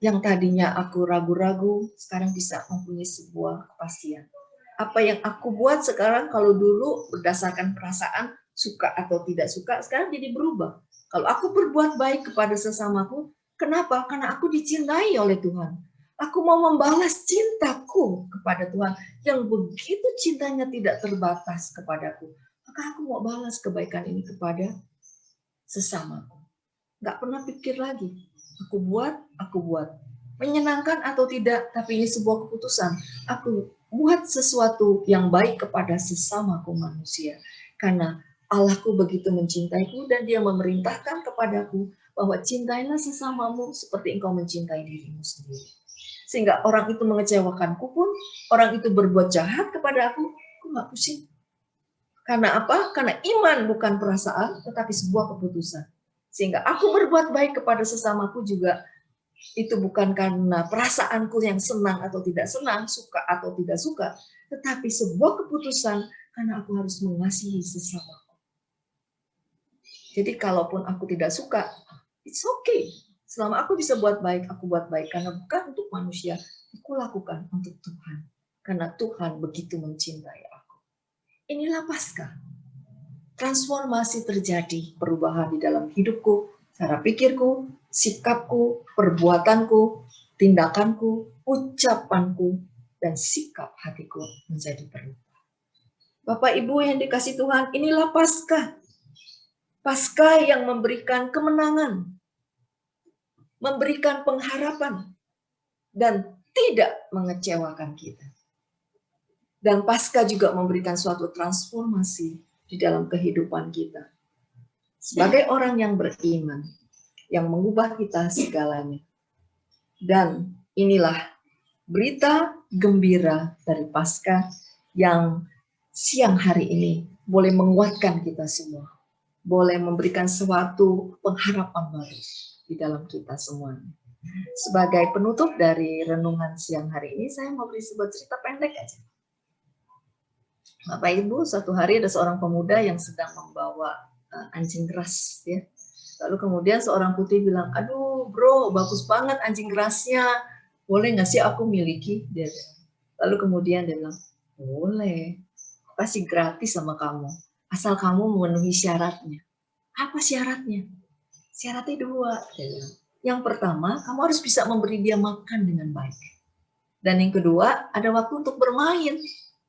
Yang tadinya aku ragu-ragu, sekarang bisa mempunyai sebuah kepastian. Apa yang aku buat sekarang, kalau dulu berdasarkan perasaan, suka atau tidak suka, sekarang jadi berubah. Kalau aku berbuat baik kepada sesamaku, kenapa? Karena aku dicintai oleh Tuhan. Aku mau membalas cintaku kepada Tuhan yang begitu cintanya tidak terbatas kepadaku. Maka aku mau balas kebaikan ini kepada sesamaku. Nggak pernah pikir lagi. Aku buat. Menyenangkan atau tidak, tapi ini sebuah keputusan. Aku buat sesuatu yang baik kepada sesamaku manusia. Karena Allahku begitu mencintaiku dan dia memerintahkan kepadaku bahwa cintailah sesamamu seperti engkau mencintai dirimu sendiri. Sehingga orang itu mengecewakanku pun, orang itu berbuat jahat kepada aku nggak pusing. Karena apa? Karena iman bukan perasaan, tetapi sebuah keputusan. Sehingga aku berbuat baik kepada sesamaku juga, itu bukan karena perasaanku yang senang atau tidak senang, suka atau tidak suka, tetapi sebuah keputusan karena aku harus mengasihi sesamaku. Jadi kalaupun aku tidak suka, it's okay. Selama aku bisa buat baik, aku buat baik. Karena bukan untuk manusia, aku lakukan untuk Tuhan. Karena Tuhan begitu mencintai aku. Inilah Paskah. Transformasi terjadi, perubahan di dalam hidupku, cara pikirku, sikapku, perbuatanku, tindakanku, ucapanku, dan sikap hatiku menjadi berubah. Bapak Ibu yang dikasihi Tuhan, inilah Paskah. Paskah yang memberikan kemenangan, memberikan pengharapan, dan tidak mengecewakan kita. Dan Paskah juga memberikan suatu transformasi di dalam kehidupan kita. Sebagai orang yang beriman, yang mengubah kita segalanya. Dan inilah berita gembira dari Paskah yang siang hari ini boleh menguatkan kita semua. Boleh memberikan suatu pengharapan baru di dalam kita semuanya. Sebagai penutup dari renungan siang hari ini, saya mau beri sebuah cerita pendek aja. Bapak Ibu, suatu hari ada seorang pemuda yang sedang membawa anjing ras, ya. Lalu kemudian seorang putri bilang, aduh bro, bagus banget anjing rasnya, boleh nggak sih aku miliki? Dia bilang. Lalu kemudian dia bilang, boleh, aku kasih gratis sama kamu, asal kamu memenuhi syaratnya. Apa syaratnya? Syaratnya dua. Dia bilang. Yang pertama, kamu harus bisa memberi dia makan dengan baik. Dan yang kedua, ada waktu untuk bermain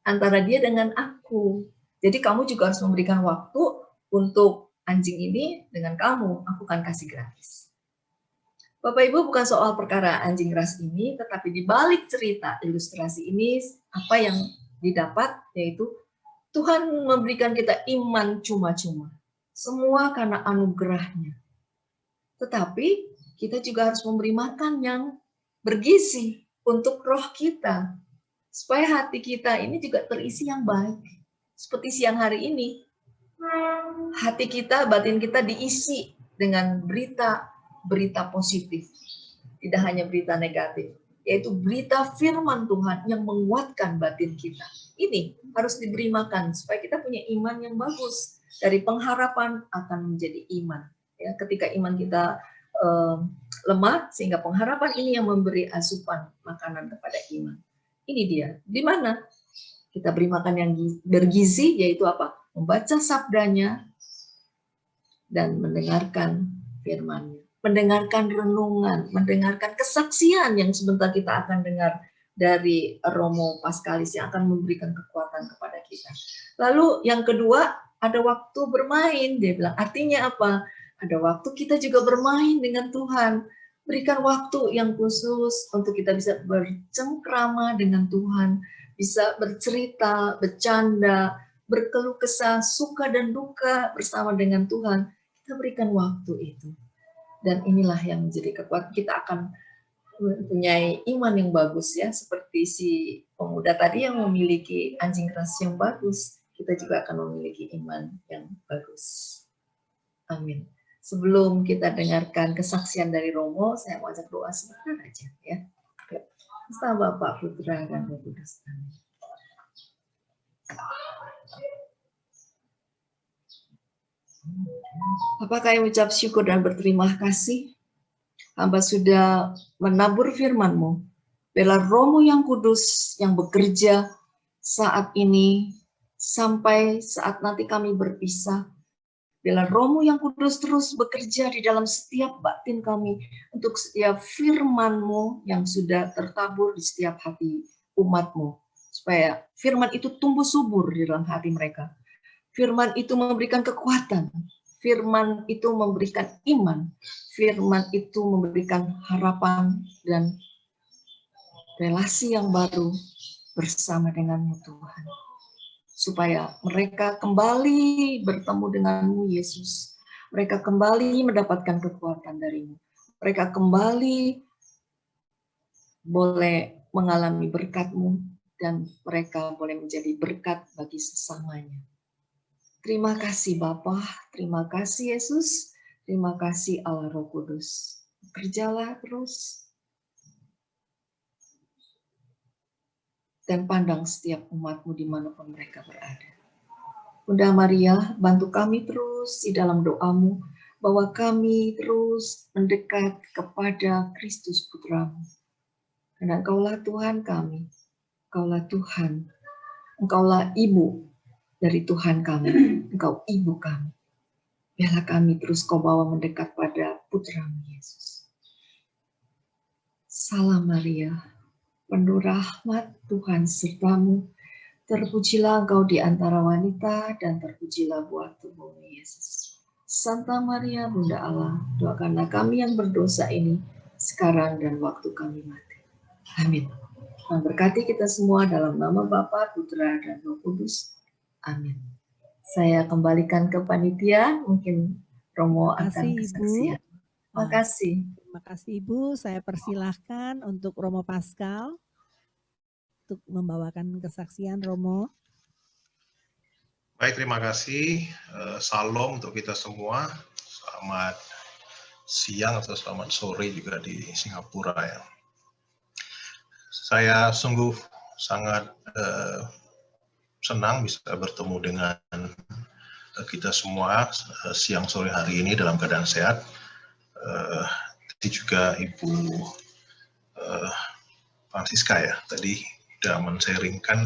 antara dia dengan aku. Jadi kamu juga harus memberikan waktu untuk anjing ini dengan kamu. Aku akan kasih gratis. Bapak Ibu, bukan soal perkara anjing ras ini, tetapi di balik cerita ilustrasi ini, apa yang didapat yaitu Tuhan memberikan kita iman cuma-cuma. Semua karena anugerahnya. Tetapi kita juga harus memberi makan yang bergizi untuk roh kita. Supaya hati kita ini juga terisi yang baik. Seperti siang hari ini. Hati kita, batin kita diisi dengan berita positif, tidak hanya berita negatif, yaitu berita firman Tuhan yang menguatkan batin kita. Ini harus diberi makan supaya kita punya iman yang bagus. Dari pengharapan akan menjadi iman. Ya, ketika iman kita lemah, sehingga pengharapan ini yang memberi asupan makanan kepada iman. Ini dia. Di mana kita beri makan yang bergizi, yaitu apa? Membaca sabdanya dan mendengarkan firman-Nya. Mendengarkan renungan, mendengarkan kesaksian yang sebentar kita akan dengar dari Romo Paskalis yang akan memberikan kekuatan kepada kita. Lalu yang kedua, ada waktu bermain. Dia bilang, artinya apa? Ada waktu kita juga bermain dengan Tuhan. Berikan waktu yang khusus untuk kita bisa bercengkrama dengan Tuhan, bisa bercerita, bercanda, berkeluh kesah, suka dan duka bersama dengan Tuhan. Kita berikan waktu itu. Dan inilah yang menjadi kekuatan. Kita akan mempunyai iman yang bagus ya, seperti si pemuda tadi yang memiliki anjing ras yang bagus, kita juga akan memiliki iman yang bagus. Amin. Sebelum kita dengarkan kesaksian dari Romo, saya mau ajak doa sebentar aja ya. Bersama Bapak, Putra, dan Roh Kudus. Amin. Bapak, kami ucap syukur dan berterima kasih. Hamba sudah menabur firman-Mu. Biarlah Romo yang kudus yang bekerja saat ini sampai saat nanti kami berpisah. Biarlah Romo yang kudus terus bekerja di dalam setiap batin kami untuk setiap firman-Mu yang sudah tertabur di setiap hati umat-Mu. Supaya firman itu tumbuh subur di dalam hati mereka. Firman itu memberikan kekuatan. Firman itu memberikan iman. Firman itu memberikan harapan dan relasi yang baru bersama dengan-Mu Tuhan. Supaya mereka kembali bertemu dengan-Mu Yesus. Mereka kembali mendapatkan kekuatan dari-Mu. Mereka kembali boleh mengalami berkat-Mu dan mereka boleh menjadi berkat bagi sesamanya. Terima kasih Bapa, terima kasih Yesus, terima kasih Allah Roh Kudus. Bekerjalah terus dan pandang setiap umat-Mu dimanapun mereka berada. Bunda Maria, bantu kami terus di dalam doa-Mu, bahwa kami terus mendekat kepada Kristus Putra-Mu. Karena Engkaulah Tuhan kami, Engkaulah Tuhan, Engkaulah Ibu dari Tuhan kami, Engkau Ibu kami. Biarlah kami terus Kau bawa mendekat pada Putra-Mu Yesus. Salam Maria, penuh rahmat Tuhan serta-Mu, terpujilah Engkau di antara wanita dan terpujilah buah tubuh-Mu Yesus. Santa Maria, Bunda Allah, doakanlah kami yang berdosa ini sekarang dan waktu kami mati. Amin. Dan berkati kita semua dalam nama Bapa, Putra, dan Roh Kudus. Amin. Saya kembalikan ke panitia, mungkin Romo akan kesaksian. Terima kasih. Terima kasih Ibu, saya persilahkan untuk Romo Paskal untuk membawakan kesaksian Romo. Baik, terima kasih. Salam untuk kita semua. Selamat siang atau selamat sore juga di Singapura ya. Saya sungguh sangat senang bisa bertemu dengan kita semua siang sore hari ini dalam keadaan sehat. Tadi juga Ibu Francisca ya, tadi sudah men-sharingkan,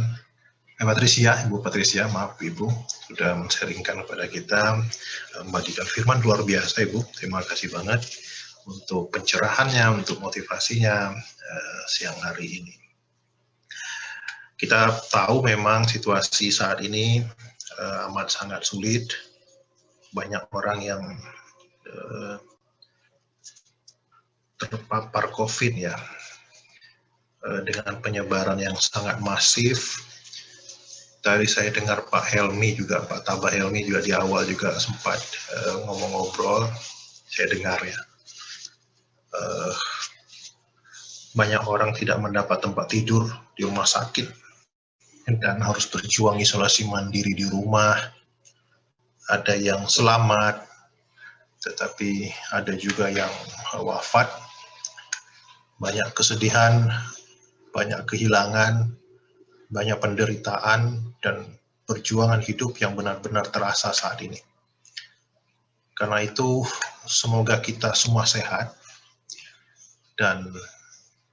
Ibu Patricia, maaf Ibu, sudah men-sharingkan kepada kita, membagikan firman luar biasa Ibu. Terima kasih banget untuk pencerahannya, untuk motivasinya siang hari ini. Kita tahu memang situasi saat ini amat sangat sulit. Banyak orang yang terpapar COVID ya, dengan penyebaran yang sangat masif. Tadi saya dengar Pak Helmi juga, Pak Tabah Helmi juga di awal juga sempat ngomong-ngobrol, saya dengar ya. Banyak orang tidak mendapat tempat tidur di rumah sakit dan harus berjuang isolasi mandiri di rumah. Ada yang selamat, tetapi ada juga yang wafat, banyak kesedihan, banyak kehilangan, banyak penderitaan, dan perjuangan hidup yang benar-benar terasa saat ini. Karena itu, semoga kita semua sehat, dan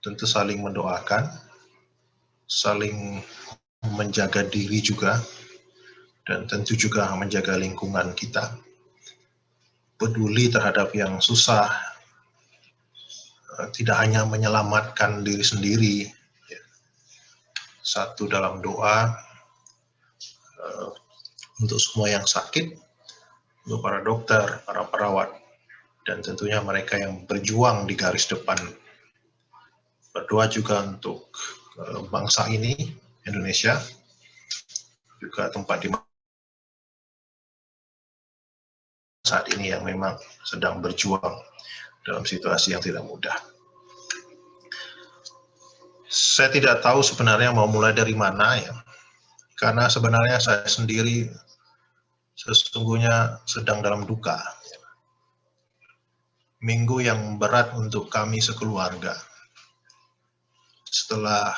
tentu saling mendoakan, saling menjaga diri juga, dan tentu juga menjaga lingkungan kita. Peduli terhadap yang susah, tidak hanya menyelamatkan diri sendiri, satu dalam doa untuk semua yang sakit, untuk para dokter, para perawat, dan tentunya mereka yang berjuang di garis depan. Berdoa juga untuk bangsa ini, Indonesia, juga tempat di saat ini yang memang sedang berjuang dalam situasi yang tidak mudah. Saya tidak tahu sebenarnya mau mulai dari mana ya, karena sebenarnya saya sendiri sesungguhnya sedang dalam duka. Minggu yang berat untuk kami sekeluarga. Setelah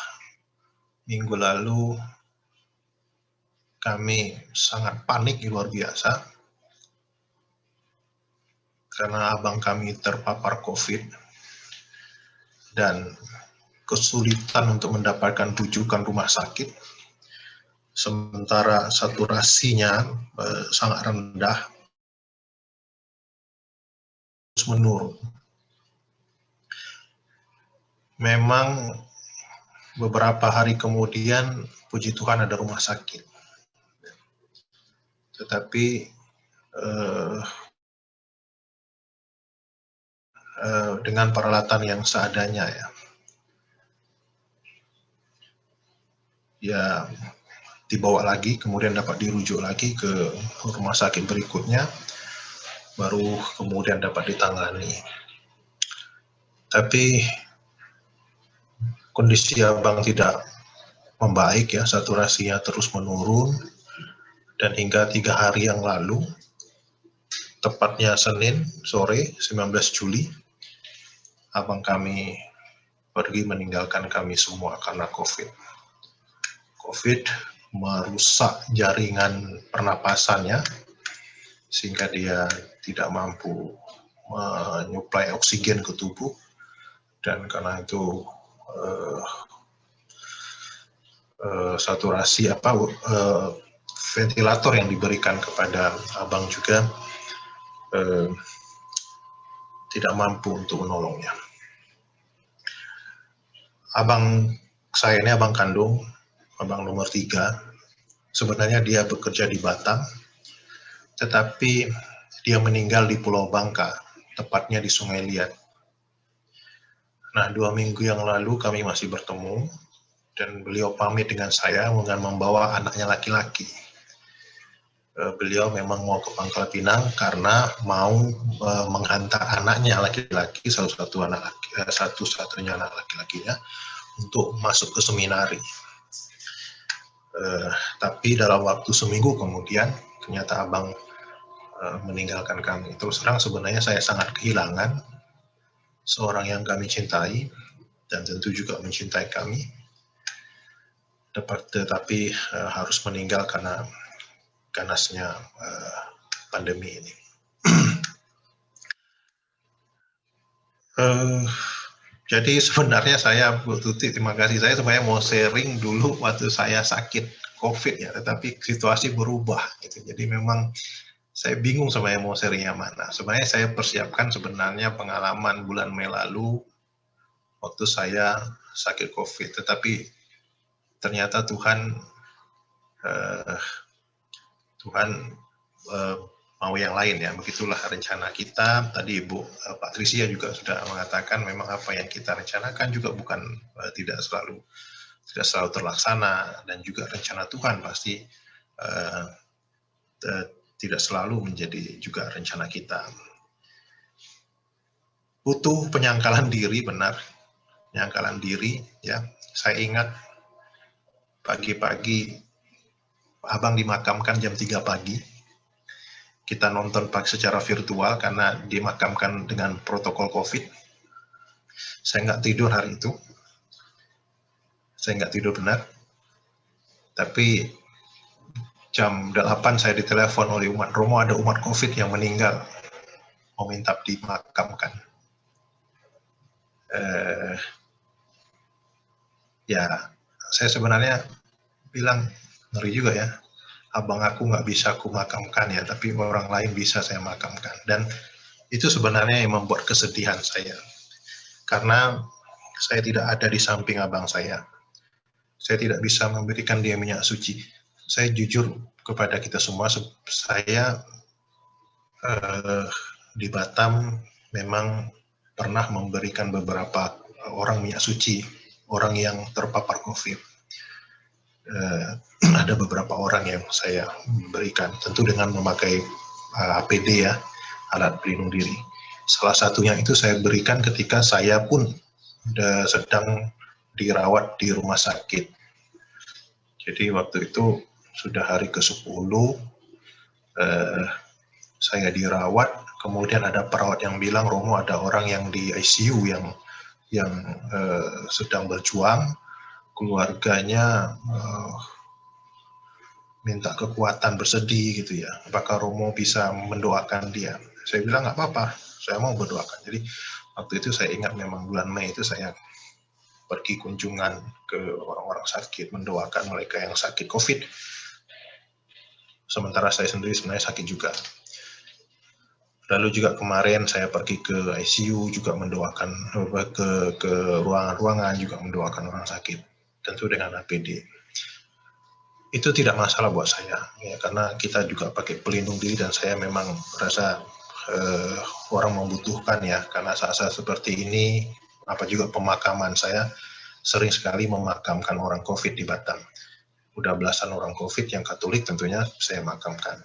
minggu lalu kami sangat panik luar biasa karena abang kami terpapar COVID dan kesulitan untuk mendapatkan rujukan rumah sakit, sementara saturasinya sangat rendah, terus menurun. Memang beberapa hari kemudian, puji Tuhan ada rumah sakit. Tetapi dengan peralatan yang seadanya ya dibawa lagi, kemudian dapat dirujuk lagi ke rumah sakit berikutnya, baru kemudian dapat ditangani. Tapi kondisi abang tidak membaik ya, saturasinya terus menurun, dan hingga 3 hari yang lalu, tepatnya Senin sore 19 Juli, abang kami pergi meninggalkan kami semua karena COVID. COVID merusak jaringan pernapasannya sehingga dia tidak mampu menyuplai oksigen ke tubuh, dan karena itu saturasi ventilator yang diberikan kepada abang juga tidak mampu untuk menolongnya. Abang saya ini abang kandung, abang nomor 3, sebenarnya dia bekerja di Batam, tetapi dia meninggal di Pulau Bangka, tepatnya di Sungai Liat. Nah, 2 minggu yang lalu kami masih bertemu, dan beliau pamit dengan saya dengan membawa anaknya laki-laki. Beliau memang mau ke Pangkal Pinang karena mau menghantar anaknya laki-laki, satu-satunya anak laki-lakinya, untuk masuk ke seminari. Tapi dalam waktu seminggu kemudian, ternyata abang meninggalkan kami. Terus terang sebenarnya saya sangat kehilangan seorang yang kami cintai, dan tentu juga mencintai kami, tetapi harus meninggal karena ganasnya pandemi ini. Jadi sebenarnya saya, Bu Tuti, terima kasih, saya sebenarnya mau sharing dulu waktu saya sakit COVID ya, tetapi situasi berubah gitu. Jadi memang saya bingung sebenarnya mau sharing yang mana. Sebenarnya saya persiapkan sebenarnya pengalaman bulan Mei lalu waktu saya sakit COVID, tetapi ternyata Tuhan mau yang lain ya, begitulah rencana kita. Tadi Ibu Patricia juga sudah mengatakan memang apa yang kita rencanakan juga bukan tidak selalu terlaksana, dan juga rencana Tuhan pasti tidak selalu menjadi juga rencana kita. Butuh penyangkalan diri, benar, penyangkalan diri ya. Saya ingat pagi-pagi abang dimakamkan jam 3 pagi. kita nonton secara virtual karena dimakamkan dengan protokol COVID. Saya nggak tidur hari itu. Saya nggak tidur benar. Tapi jam 8 saya ditelepon oleh umat Romo, ada umat COVID yang meninggal, mau minta dimakamkan. Ya, saya sebenarnya bilang, ngeri juga ya, abang aku nggak bisa aku makamkan ya, tapi orang lain bisa saya makamkan. Dan itu sebenarnya yang membuat kesedihan saya. Karena saya tidak ada di samping abang saya. Saya tidak bisa memberikan dia minyak suci. Saya jujur kepada kita semua, saya di Batam memang pernah memberikan beberapa orang minyak suci, orang yang terpapar COVID. Ada beberapa orang yang saya berikan, tentu dengan memakai APD ya, alat pelindung diri. Salah satunya itu saya berikan ketika saya pun sedang dirawat di rumah sakit. Jadi waktu itu sudah hari ke-10, saya dirawat, kemudian ada perawat yang bilang, Romo ada orang yang di ICU yang sedang berjuang, keluarganya minta kekuatan bersedih gitu ya, apakah Romo bisa mendoakan dia? Saya bilang nggak apa-apa, saya mau berdoakan. Jadi waktu itu saya ingat memang bulan Mei itu saya pergi kunjungan ke orang-orang sakit, mendoakan mereka yang sakit COVID. Sementara saya sendiri sebenarnya sakit juga. Lalu juga kemarin saya pergi ke ICU juga mendoakan, ke ruangan-ruangan juga mendoakan orang sakit, tentu dengan APD. Itu tidak masalah buat saya, ya, karena kita juga pakai pelindung diri dan saya memang merasa orang membutuhkan ya, karena saat-saat seperti ini, apa juga pemakaman saya sering sekali memakamkan orang COVID di Batam. Udah belasan orang COVID yang Katolik tentunya saya makamkan.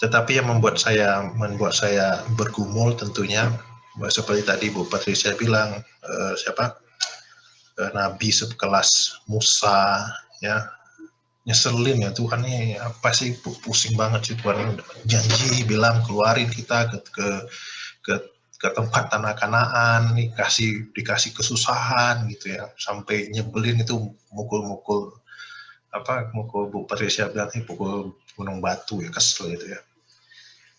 Tetapi yang membuat saya bergumul tentunya seperti tadi Bu Patricia bilang, Nabi sekelas Musa ya, nyeselin ya Tuhan nih, apa sih pusing banget sih Tuhan ini, janji bilang keluarin kita ke tempat tanah Kanaan, dikasih kesusahan gitu ya, sampai nyebelin itu mukul Bu Patricia bilang pukul gunung batu ya, kesel gitu ya.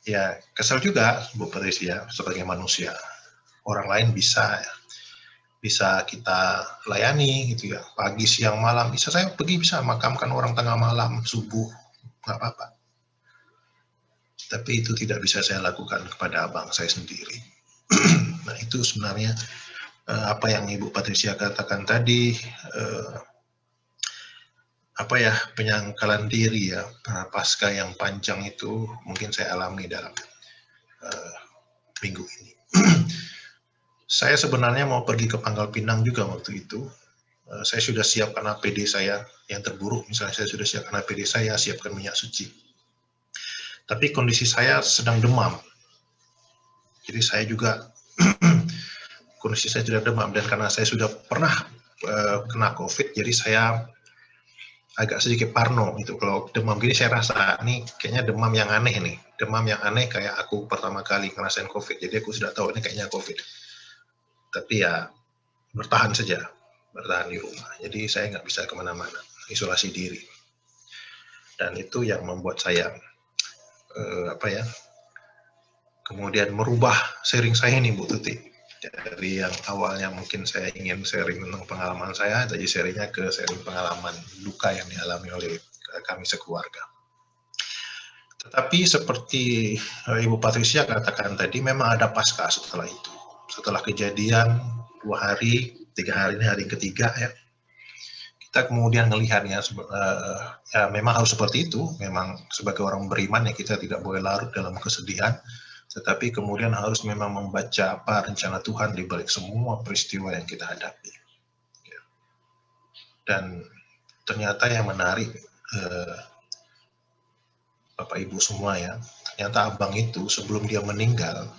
Ya kesel juga Bu Patricia sebagai manusia, orang lain bisa kita layani gitu ya, pagi siang malam bisa saya pergi, bisa makamkan orang tengah malam subuh, nggak apa-apa. Tapi itu tidak bisa saya lakukan kepada abang saya sendiri. Nah itu sebenarnya apa yang Ibu Patricia katakan tadi, penyangkalan diri ya, pasca yang panjang itu mungkin saya alami dalam minggu ini. Saya sebenarnya mau pergi ke Pangkal Pinang juga waktu itu. Saya sudah siapkan APD saya yang terburuk, misalnya saya sudah siapkan APD saya, siapkan minyak suci. Tapi kondisi saya sedang demam. Jadi saya juga kondisi saya sudah demam, dan karena saya sudah pernah kena COVID, jadi saya agak sedikit parno gitu. Kalau demam gini saya rasa ini kayaknya demam yang aneh nih, demam yang aneh kayak aku pertama kali ngerasain COVID. Jadi aku sudah tahu ini kayaknya COVID. Tapi ya bertahan saja, bertahan di rumah. Jadi saya nggak bisa kemana-mana, isolasi diri. Dan itu yang membuat saya kemudian merubah sharing saya nih Bu Tuti. Dari yang awalnya mungkin saya ingin sharing tentang pengalaman saya, jadi sharingnya ke sharing pengalaman duka yang dialami oleh kami sekeluarga. Tetapi seperti Ibu Patricia katakan tadi, memang ada pasca setelah itu. Setelah kejadian 2 hari, 3 hari ini hari ketiga ya, kita kemudian melihat ya memang harus seperti itu. Memang sebagai orang beriman ya kita tidak boleh larut dalam kesedihan, tetapi kemudian harus memang membaca apa rencana Tuhan di balik semua peristiwa yang kita hadapi. Dan ternyata yang menarik, Bapak Ibu semua ya, ternyata abang itu sebelum dia meninggal,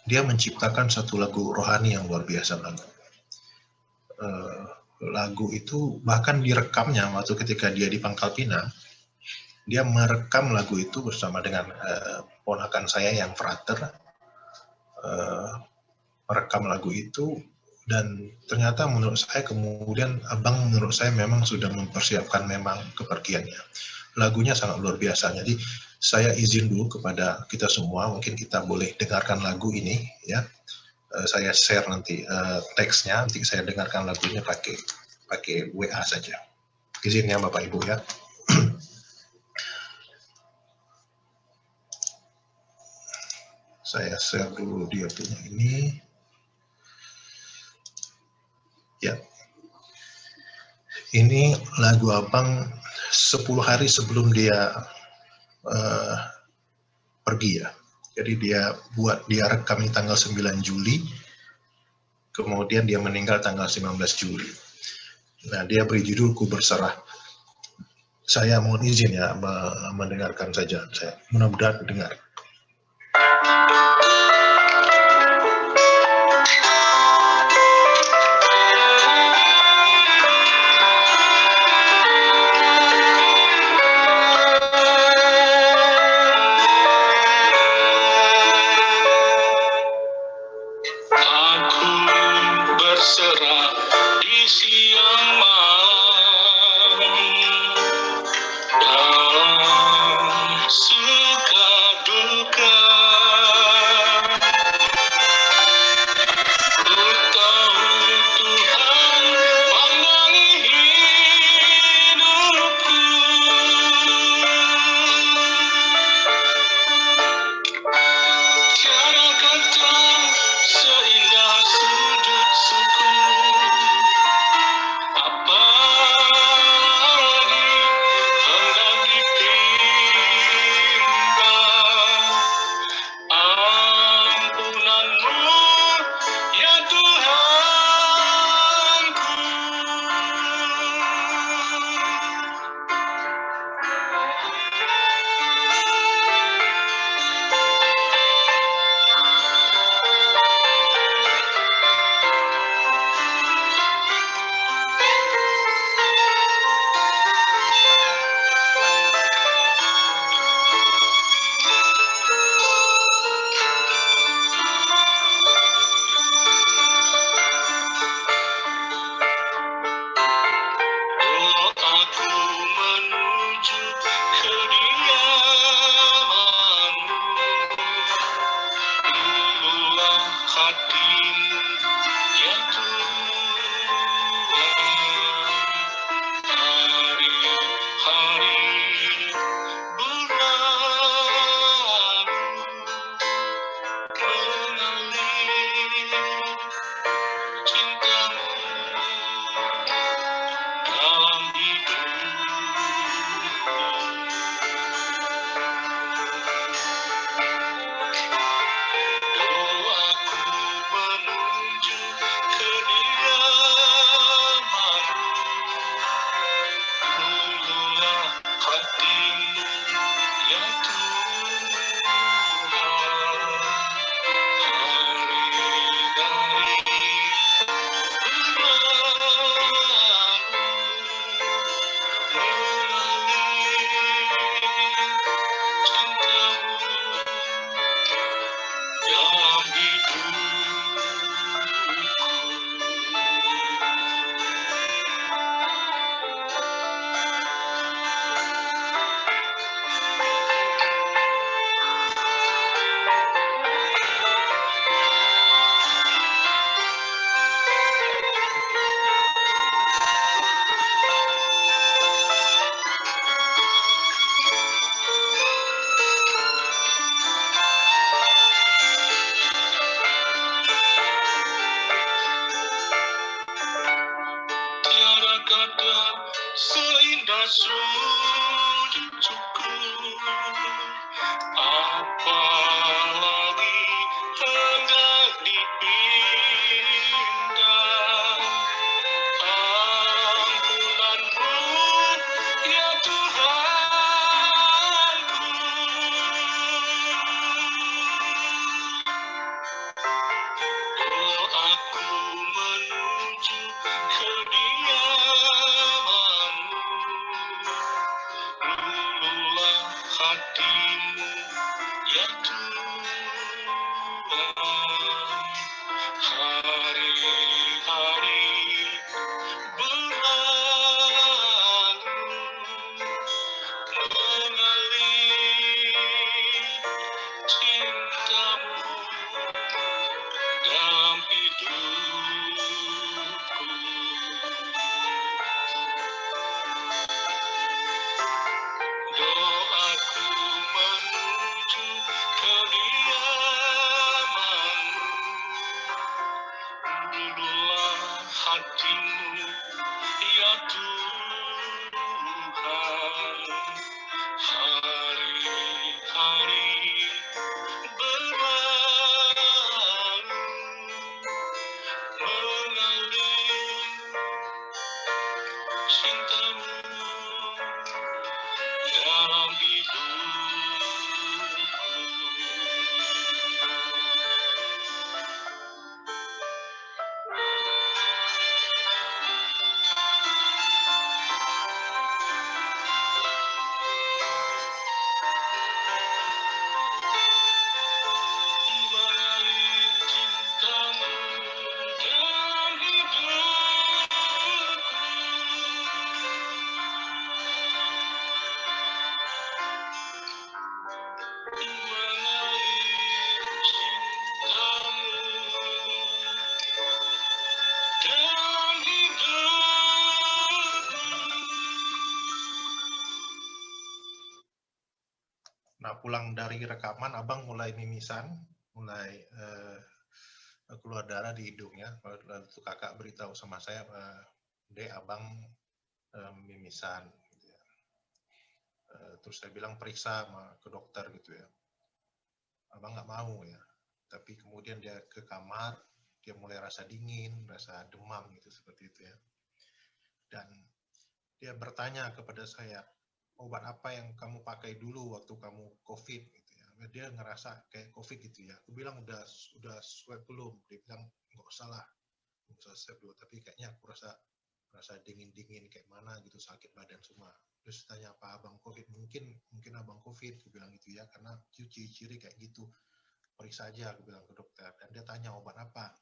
dia menciptakan satu lagu rohani yang luar biasa banget. Lagu itu bahkan direkamnya waktu ketika dia di Pangkal Pinang, dia merekam lagu itu bersama dengan ponakan saya yang frater, merekam lagu itu, dan ternyata menurut saya kemudian abang menurut saya memang sudah mempersiapkan memang kepergiannya. Lagunya sangat luar biasa. Jadi saya izin dulu kepada kita semua, mungkin kita boleh dengarkan lagu ini ya. Saya share nanti teksnya, nanti saya dengarkan lagunya pakai WA saja. Izinnya Bapak Ibu ya. Saya share dulu dia punya ini. Ya. Ini lagu abang 10 hari sebelum dia pergi ya. Jadi dia rekam ini tanggal 9 Juli, kemudian dia meninggal tanggal 19 Juli. Nah, dia beri judul Ku Berserah. Saya mohon izin ya mendengarkan saja. Saya mudah-mudahan dengar. Nah, pulang dari rekaman, abang mulai mimisan, mulai keluar darah di hidungnya. Lalu kakak beritahu sama saya, Dek, abang mimisan. Gitu ya. Terus saya bilang periksa ke dokter gitu ya. Abang nggak mau ya. Tapi kemudian dia ke kamar, dia mulai rasa dingin, rasa demam gitu seperti itu ya. Dan dia bertanya kepada saya, obat apa yang kamu pakai dulu waktu kamu COVID gitu ya. Dia ngerasa kayak COVID gitu ya. Aku bilang udah swab belum? Dia bilang nggak usah lah, nggak usah swab dulu. Tapi kayaknya aku rasa dingin kayak mana gitu, sakit badan semua. Terus tanya apa abang COVID? Mungkin abang COVID, aku bilang gitu ya, karena ciri-ciri kayak gitu. Periksa aja, aku bilang ke dokter. Dan dia tanya obat apa?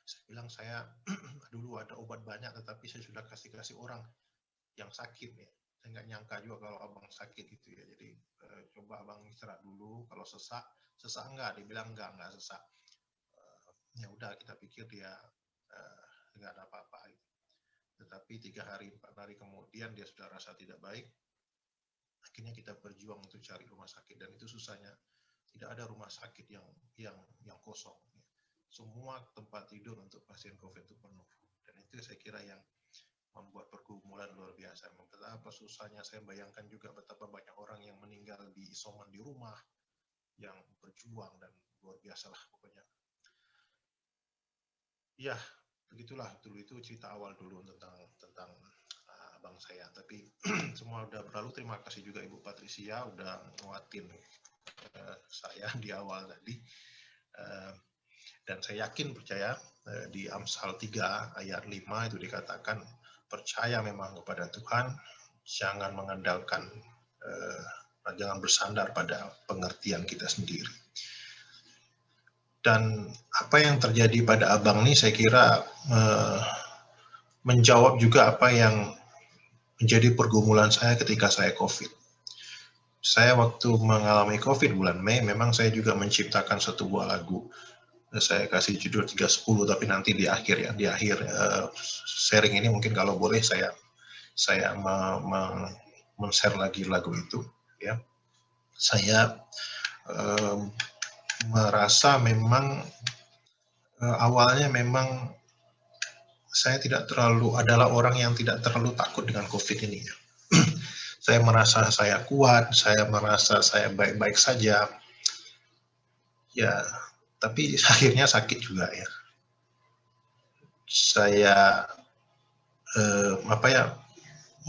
Saya bilang saya dulu ada obat banyak, tetapi saya sudah kasih orang yang sakit ya. Saya nggak nyangka juga kalau abang sakit gitu ya. Jadi coba abang istirahat dulu. Kalau sesak enggak? Dia bilang enggak sesak. Ya udah, kita pikir dia nggak ada apa-apa. Tetapi 3 hari 4 hari kemudian dia sudah rasa tidak baik. Akhirnya kita berjuang untuk cari rumah sakit, dan itu susahnya. Tidak ada rumah sakit yang kosong. Semua tempat tidur untuk pasien COVID itu penuh. Dan itu saya kira yang membuat pergumulan luar biasa. Betapa susahnya, saya bayangkan juga betapa banyak orang yang meninggal di isoman di rumah, yang berjuang, dan luar biasa lah pokoknya. Ya, begitulah dulu, itu cerita awal dulu tentang abang saya. Tapi semua udah berlalu. Terima kasih juga Ibu Patricia udah nguatin saya di awal tadi. Dan saya percaya di Amsal 3 ayat 5 itu dikatakan, percaya memang kepada Tuhan, jangan mengandalkan, jangan bersandar pada pengertian kita sendiri. Dan apa yang terjadi pada abang ini saya kira menjawab juga apa yang menjadi pergumulan saya ketika saya COVID. Saya waktu mengalami COVID bulan Mei, memang saya juga menciptakan satu buah lagu. Saya kasih judul 310, tapi nanti di akhir sharing ini mungkin kalau boleh saya men-share lagi lagu itu ya. Saya merasa memang awalnya memang saya adalah orang yang tidak terlalu takut dengan COVID ini ya. Saya merasa saya kuat, saya merasa saya baik-baik saja ya. Tapi akhirnya sakit juga ya. Saya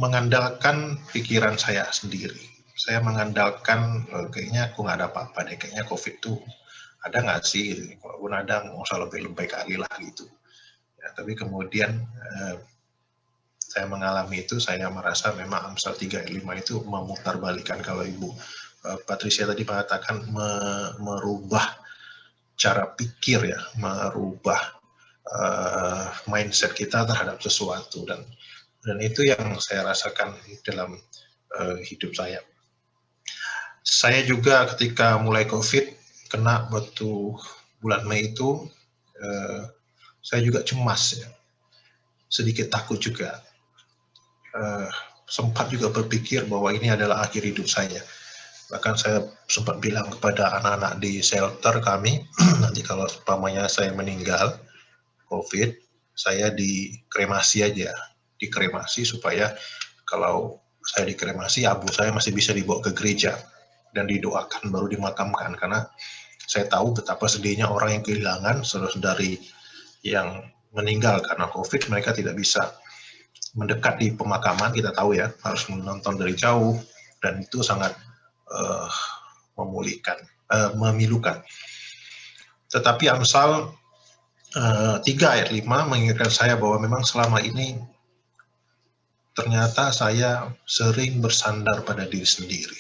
mengandalkan pikiran saya sendiri. Saya mengandalkan kayaknya aku nggak ada apa-apa deh, kayaknya COVID tuh ada nggak sih? Walaupun ada, nggak usah lebih kali lah gitu. Ya, tapi kemudian saya mengalami itu, saya merasa memang Amsal 3:5 itu memutarbalikkan. Kalau Ibu Patricia tadi mengatakan merubah cara pikir ya, merubah mindset kita terhadap sesuatu, dan itu yang saya rasakan dalam hidup saya. Saya juga ketika mulai COVID kena waktu bulan Mei itu, saya juga cemas ya, sedikit takut juga, sempat juga berpikir bahwa ini adalah akhir hidup saya. Bahkan saya sempat bilang kepada anak-anak di shelter kami, nanti kalau umpamanya saya meninggal COVID, saya dikremasi aja. Dikremasi supaya kalau saya dikremasi, abu saya masih bisa dibawa ke gereja dan didoakan baru dimakamkan. Karena saya tahu betapa sedihnya orang yang kehilangan saudara-saudari yang meninggal karena COVID, mereka tidak bisa mendekat di pemakaman, kita tahu ya, harus menonton dari jauh, dan itu sangat memilukan. Tetapi Amsal 3 ayat 5 mengingatkan saya bahwa memang selama ini ternyata saya sering bersandar pada diri sendiri.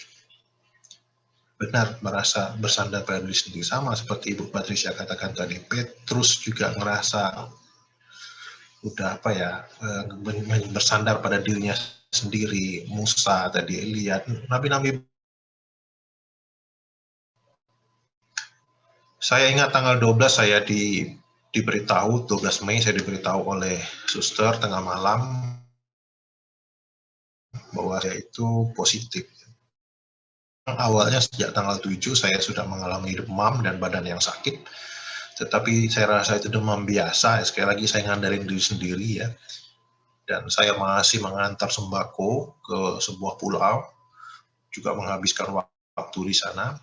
Benar, merasa bersandar pada diri sendiri, sama seperti Ibu Patricia katakan tadi. Petrus juga ngerasa udah bersandar pada dirinya sendiri. Musa tadi, lihat nabi-nabi. Saya ingat tanggal 12 saya diberitahu, 12 Mei saya diberitahu oleh suster tengah malam bahwa saya itu positif. awalnya sejak tanggal 7 saya sudah mengalami demam dan badan yang sakit. Tetapi saya rasa itu demam biasa, sekali lagi saya ngandarin diri sendiri ya. Dan saya masih mengantar sembako ke sebuah pulau, juga menghabiskan waktu di sana.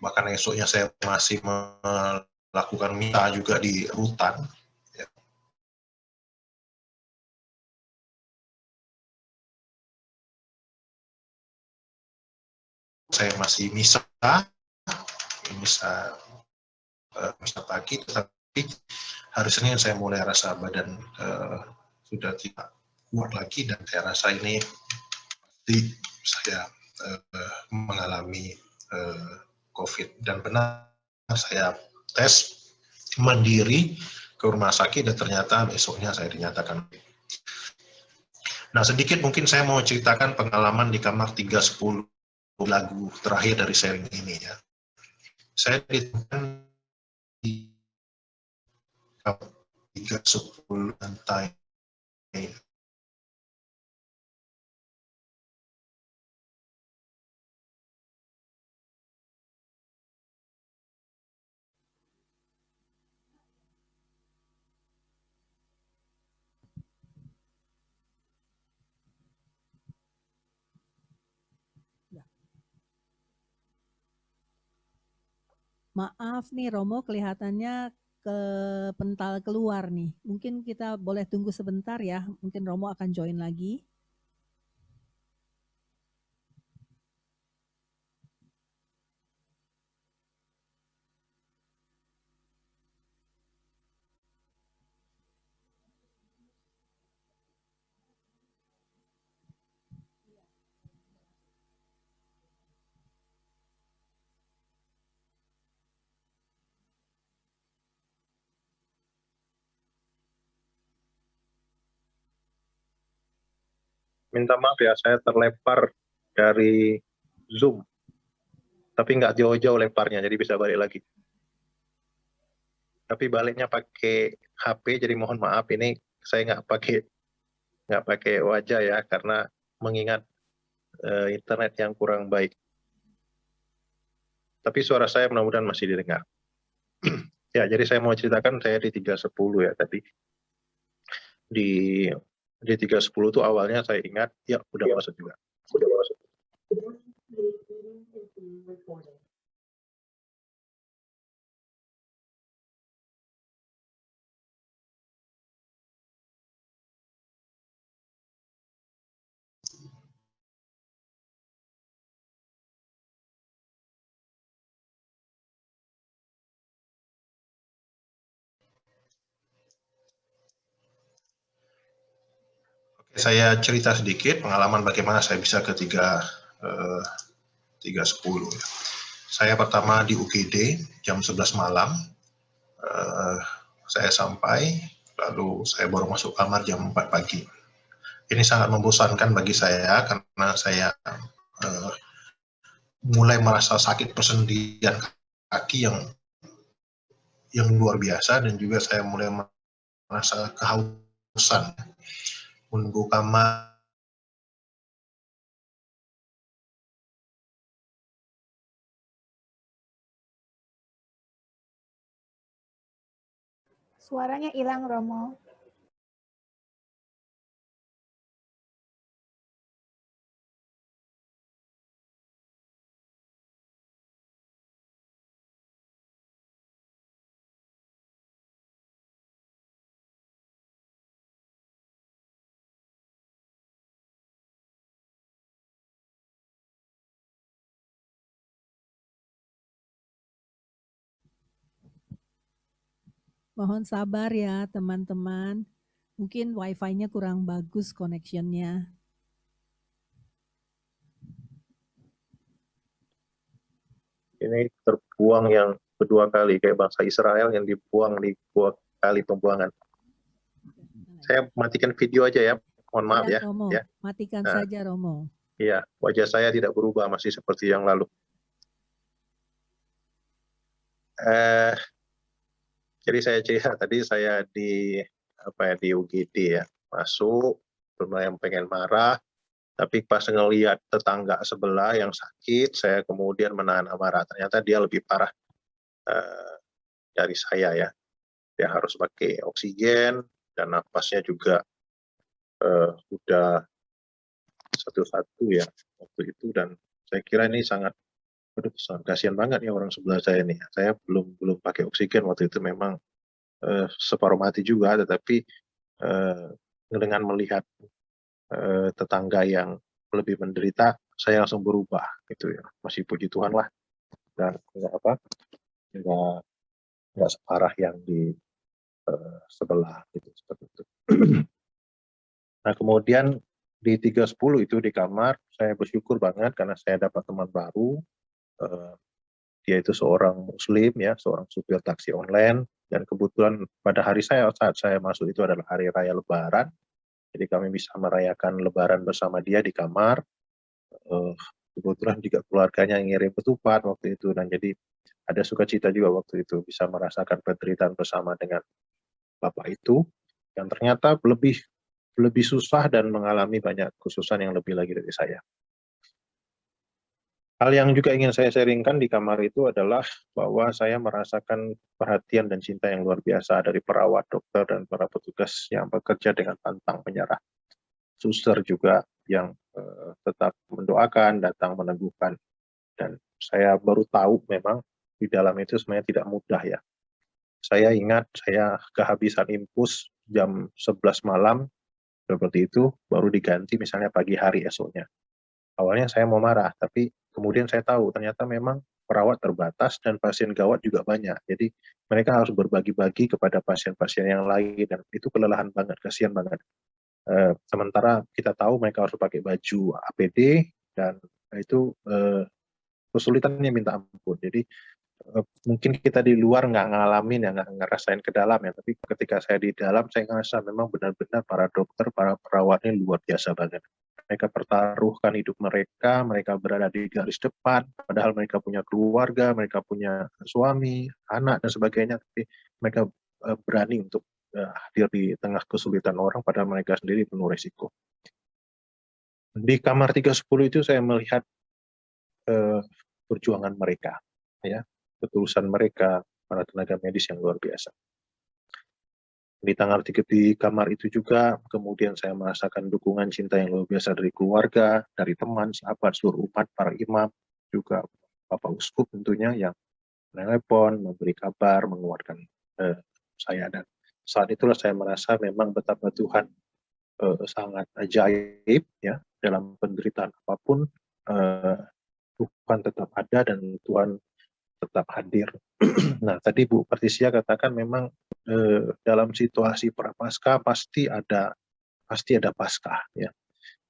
Bahkan esoknya saya masih melakukan misa juga di rutan. Ya. Saya masih misa pagi, tetapi hari Senin saya mulai rasa badan sudah tidak kuat lagi, dan saya rasa ini pasti saya mengalami COVID. Dan benar saya tes mandiri ke rumah sakit dan ternyata besoknya saya dinyatakan. Nah, sedikit mungkin saya mau ceritakan pengalaman di kamar 310 lagu terakhir dari sharing ini ya. Saya ditemukan di 310 lantai. Maaf nih Romo, kelihatannya kepental keluar nih. Mungkin kita boleh tunggu sebentar ya. Mungkin Romo akan join lagi. Minta maaf ya, saya terlempar dari Zoom. Tapi nggak jauh-jauh lemparnya, jadi bisa balik lagi. Tapi baliknya pakai HP, jadi mohon maaf, ini saya nggak pakai wajah ya, karena mengingat internet yang kurang baik. Tapi suara saya mudah-mudahan masih didengar. Ya, jadi saya mau ceritakan saya di 310 ya tadi. Di 310 itu awalnya saya ingat, ya udah masuk juga. Saya cerita sedikit pengalaman bagaimana saya bisa ke 310. Saya pertama di UGD jam 11 malam, saya sampai, lalu saya baru masuk kamar jam 4 pagi. Ini sangat membosankan bagi saya karena saya mulai merasa sakit persendian kaki yang luar biasa, dan juga saya mulai merasa kehausan. Menunggu kamar. Suaranya hilang, Romo. Mohon sabar ya teman-teman. Mungkin wifi-nya kurang bagus connection-nya. Ini terbuang yang kedua kali, kayak bangsa Israel yang dibuang di 2 kali pembuangan. Saya matikan video aja ya, mohon maaf ya. Romo, ya. Matikan saja Romo. Iya, wajah saya tidak berubah, masih seperti yang lalu. Jadi saya cerita tadi saya di UGD ya, masuk, lumayan pengen marah, Tapi pas ngelihat tetangga sebelah yang sakit, saya kemudian menahan amarah. Ternyata dia lebih parah dari saya ya. Dia harus pakai oksigen dan napasnya juga udah satu-satu ya waktu itu. Dan saya kira ini sangat kasihan banget ya orang sebelah saya nih. Saya belum pakai oksigen waktu itu, memang separuh mati juga, tetapi dengan melihat tetangga yang lebih menderita, saya langsung berubah gitu ya. Masih puji Tuhan lah, dan nggak separah yang di sebelah gitu, seperti itu. Nah kemudian di 3.10 itu di kamar, saya bersyukur banget karena saya dapat teman baru. Dia itu seorang Muslim ya, seorang supir taksi online, dan kebetulan pada hari saat saya masuk itu adalah hari raya Lebaran. Jadi kami bisa merayakan Lebaran bersama dia di kamar. Kebetulan juga keluarganya ngirim ketupat waktu itu, dan jadi ada sukacita juga waktu itu bisa merasakan penderitaan bersama dengan bapak itu, yang ternyata lebih susah dan mengalami banyak kesusahan yang lebih lagi dari saya. Hal yang juga ingin saya sharingkan di kamar itu adalah bahwa saya merasakan perhatian dan cinta yang luar biasa dari perawat, dokter, dan para petugas yang bekerja dengan pantang menyerah. Suster juga yang tetap mendoakan, datang meneguhkan. Dan saya baru tahu memang di dalam itu sebenarnya tidak mudah ya. Saya ingat saya kehabisan infus jam 11 malam, seperti itu, baru diganti misalnya pagi hari esoknya. Awalnya saya mau marah, tapi kemudian saya tahu ternyata memang perawat terbatas dan pasien gawat juga banyak. Jadi mereka harus berbagi-bagi kepada pasien-pasien yang lain, dan itu kelelahan banget, kasihan banget. Sementara kita tahu mereka harus pakai baju APD, dan itu kesulitannya minta ampun. Jadi mungkin kita di luar nggak ngalamin ya, nggak ngerasain ke dalam ya, tapi ketika saya di dalam, saya ngerasa memang benar-benar para dokter, para perawatnya luar biasa banget. Mereka pertaruhkan hidup mereka, mereka berada di garis depan, padahal mereka punya keluarga, mereka punya suami, anak, dan sebagainya, tapi mereka berani untuk hadir di tengah kesulitan orang, padahal mereka sendiri penuh resiko. Di kamar 310 itu saya melihat perjuangan mereka, ya, ketulusan mereka, para tenaga medis yang luar biasa. Di kamar itu juga kemudian saya merasakan dukungan cinta yang luar biasa dari keluarga, dari teman, sahabat, seluruh umat, para imam, juga Bapak Uskup tentunya yang menelepon, memberi kabar, menguatkan saya. Dan saat itulah saya merasa memang betapa Tuhan sangat ajaib ya, dalam penderitaan apapun Tuhan tetap ada dan Tuhan tetap hadir. Nah, tadi Bu Patricia katakan memang dalam situasi prapaskah pasti ada Paskah ya.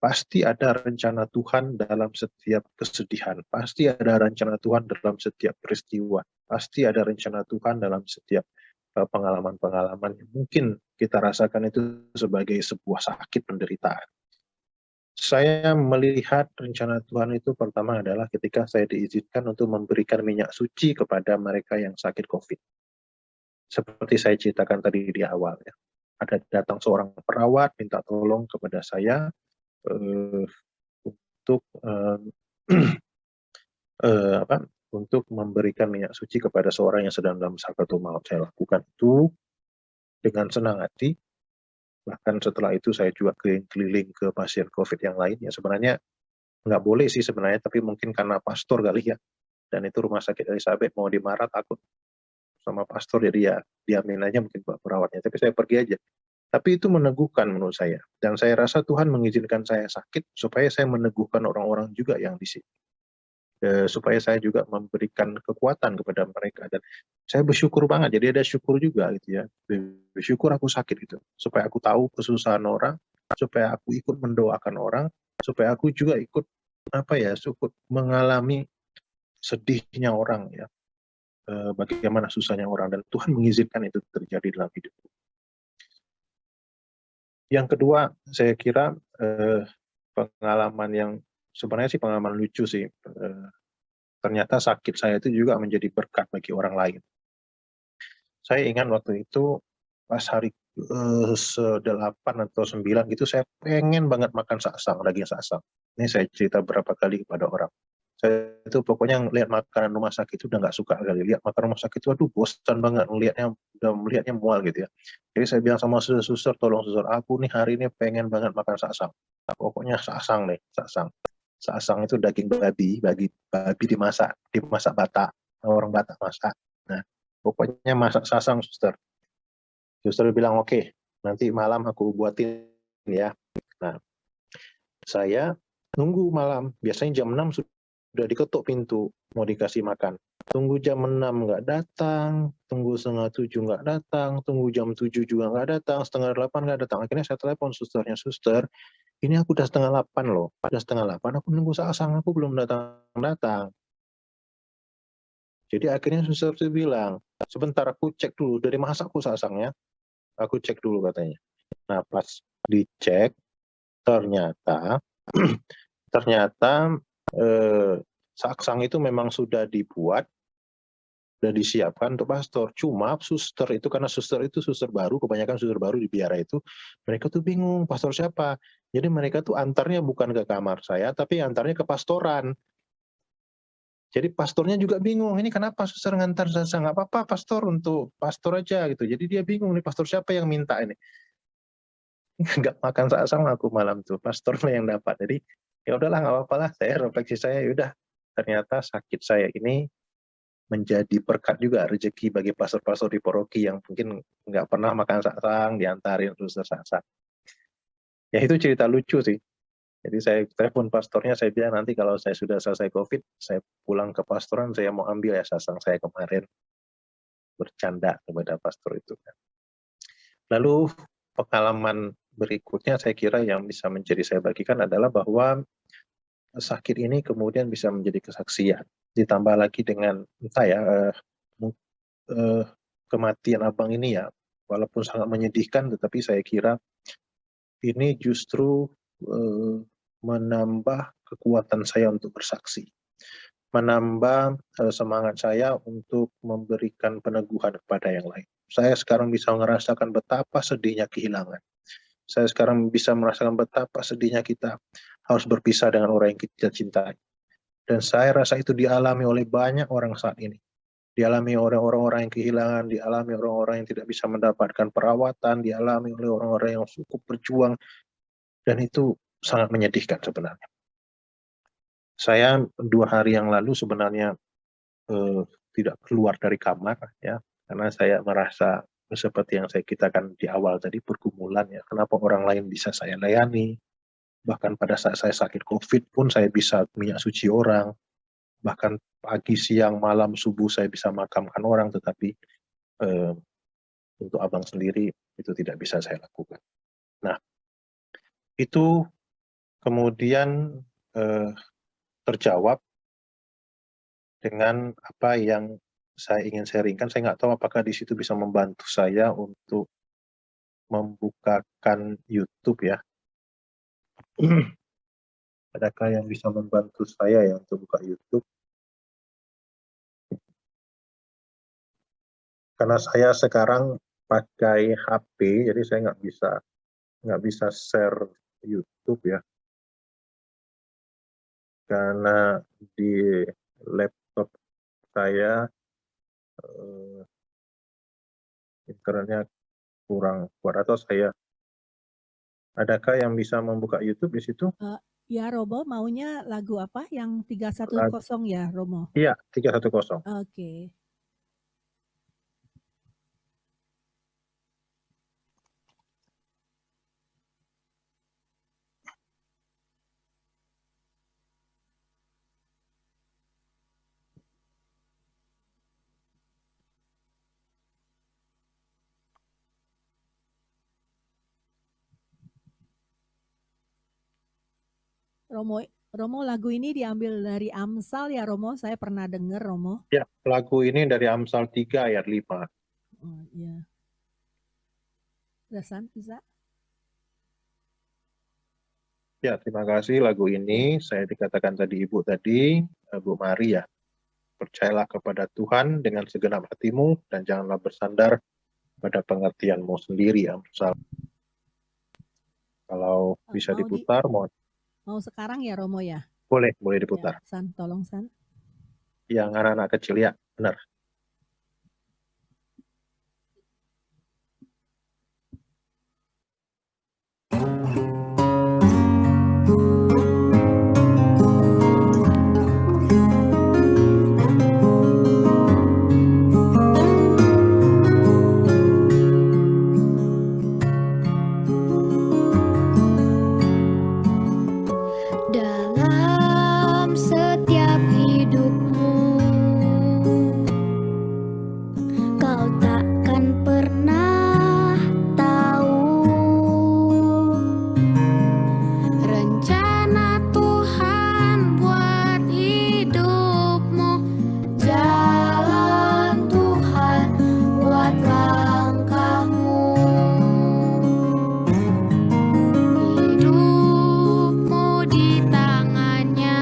Pasti ada rencana Tuhan dalam setiap kesedihan, pasti ada rencana Tuhan dalam setiap peristiwa, pasti ada rencana Tuhan dalam setiap pengalaman-pengalaman yang mungkin kita rasakan itu sebagai sebuah sakit penderitaan. Saya melihat rencana Tuhan itu pertama adalah ketika saya diizinkan untuk memberikan minyak suci kepada mereka yang sakit COVID. Seperti saya ceritakan tadi di awal ya. Ada datang seorang perawat minta tolong kepada saya untuk memberikan minyak suci kepada seorang yang sedang dalam sakratul maut. Saya lakukan itu dengan senang hati. Bahkan setelah itu saya juga keliling ke pasien COVID yang lain. Ya sebenarnya nggak boleh sih sebenarnya, tapi mungkin karena pastor kali ya. Dan itu rumah sakit Elizabeth, mau dimarah takut sama pastor, jadi ya diamin aja mungkin Pak perawatnya. Tapi saya pergi aja. Tapi itu meneguhkan menurut saya. Dan saya rasa Tuhan mengizinkan saya sakit supaya saya meneguhkan orang-orang juga yang di sini. Supaya saya juga memberikan kekuatan kepada mereka. Dan saya bersyukur banget, jadi ada syukur juga gitu ya. Bersyukur aku sakit gitu, supaya aku tahu kesusahan orang, supaya aku ikut mendoakan orang, supaya aku juga ikut ikut mengalami sedihnya orang ya. Bagaimana susahnya orang, dan Tuhan mengizinkan itu terjadi dalam hidupku. Yang kedua, saya kira pengalaman yang sebenarnya sih pengalaman lucu sih. Ternyata sakit saya itu juga menjadi berkat bagi orang lain. Saya ingat waktu itu pas hari 8 atau 9 gitu, saya pengen banget makan saksang, daging saksang. Ini saya cerita berapa kali kepada orang. Saya itu pokoknya lihat makanan rumah sakit itu udah nggak suka kali. Lihat makanan rumah sakit itu, aduh bosan banget melihatnya mual gitu ya. Jadi saya bilang sama suster, tolong suster, aku nih hari ini pengen banget makan saksang. Pokoknya saksang nih, saksang. Saksang itu daging babi dimasak Batak, orang Batak masak. Nah, pokoknya masak saksang, suster. Suster bilang oke, nanti malam aku buatin ya. Nah, saya nunggu malam, biasanya jam 6 sudah diketuk pintu, mau dikasih makan. Tunggu jam 6 nggak datang, tunggu setengah 7 nggak datang, tunggu jam 7 juga nggak datang, setengah 8 nggak datang. Akhirnya saya telepon susternya, suster, ini aku udah setengah 8 loh, udah setengah 8 aku nunggu saksang, aku belum datang-datang. Jadi akhirnya suster itu bilang, sebentar aku cek dulu, dari masa aku saksangnya, aku cek dulu katanya. Nah pas dicek, ternyata saksang itu memang sudah dibuat, sudah disiapkan untuk pastor. Cuma suster itu, karena suster itu suster baru, kebanyakan suster baru di biara itu, mereka tuh bingung, pastor siapa? Jadi mereka tuh antarnya bukan ke kamar saya, tapi antarnya ke pastoran. Jadi pastornya juga bingung, ini kenapa suster ngantar saya? Nggak apa-apa pastor, untuk pastor aja gitu. Jadi dia bingung, nih pastor siapa yang minta ini? Nggak makan saksang aku malam tuh, pastornya yang dapat. Jadi ya udahlah, nggak apa-apa lah, saya refleksi saya, yaudah ternyata sakit saya ini menjadi berkat juga, rezeki bagi pastor-pastor di paroki yang mungkin nggak pernah makan saksang, diantarin suster saksang. Ya itu cerita lucu sih. Jadi saya telepon pastornya, saya bilang nanti kalau saya sudah selesai COVID, saya pulang ke pastoran, saya mau ambil ya saksang saya kemarin. Bercanda kepada pastor itu. Lalu pengalaman berikutnya saya kira yang bisa menjadi saya bagikan adalah bahwa sakit ini kemudian bisa menjadi kesaksian. Ditambah lagi dengan kematian abang ini ya, walaupun sangat menyedihkan, tetapi saya kira ini justru menambah kekuatan saya untuk bersaksi, menambah semangat saya untuk memberikan peneguhan kepada yang lain. Saya sekarang bisa merasakan betapa sedihnya kehilangan. Saya sekarang bisa merasakan betapa sedihnya kita harus berpisah dengan orang yang kita cintai. Dan saya rasa itu dialami oleh banyak orang saat ini. Dialami oleh orang-orang yang kehilangan, dialami orang-orang yang tidak bisa mendapatkan perawatan, dialami oleh orang-orang yang cukup berjuang. Dan itu sangat menyedihkan sebenarnya. Saya 2 hari yang lalu sebenarnya tidak keluar dari kamar ya, karena saya merasa seperti yang saya katakan di awal tadi, pergumulan ya, kenapa orang lain bisa saya layani, bahkan pada saat saya sakit COVID pun saya bisa minyak suci orang, bahkan pagi, siang, malam, subuh saya bisa makamkan orang, tetapi untuk abang sendiri itu tidak bisa saya lakukan. Nah, itu kemudian terjawab dengan apa yang saya ingin sharingkan. Saya nggak tahu apakah di situ bisa membantu saya untuk membukakan YouTube ya. Adakah yang bisa membantu saya ya untuk buka YouTube? Karena saya sekarang pakai HP, jadi saya nggak bisa share YouTube ya. Karena di laptop saya internetnya kurang kuat, atau saya, adakah yang bisa membuka YouTube di situ? Ya Romo, maunya lagu apa yang 310 ya Romo? Iya, 310. Oke. Romo, lagu ini diambil dari Amsal ya Romo, saya pernah dengar Romo. Ya, lagu ini dari Amsal 3 ayat 5. Oh iya. Rasan bisa? Ya, terima kasih. Lagu ini saya dikatakan tadi Ibu tadi, Bu Mari ya. Percayalah kepada Tuhan dengan segenap hatimu dan janganlah bersandar pada pengertianmu sendiri ya. Misal, kalau bisa diputar, mau sekarang ya Romo ya? Boleh diputar. Ya, San, tolong San. Yang anak-anak kecil ya, benar. Dalam setiap hidupmu, kau takkan pernah tahu rencana Tuhan buat hidupmu, jalan Tuhan buat langkahmu. Hidupmu di tangannya,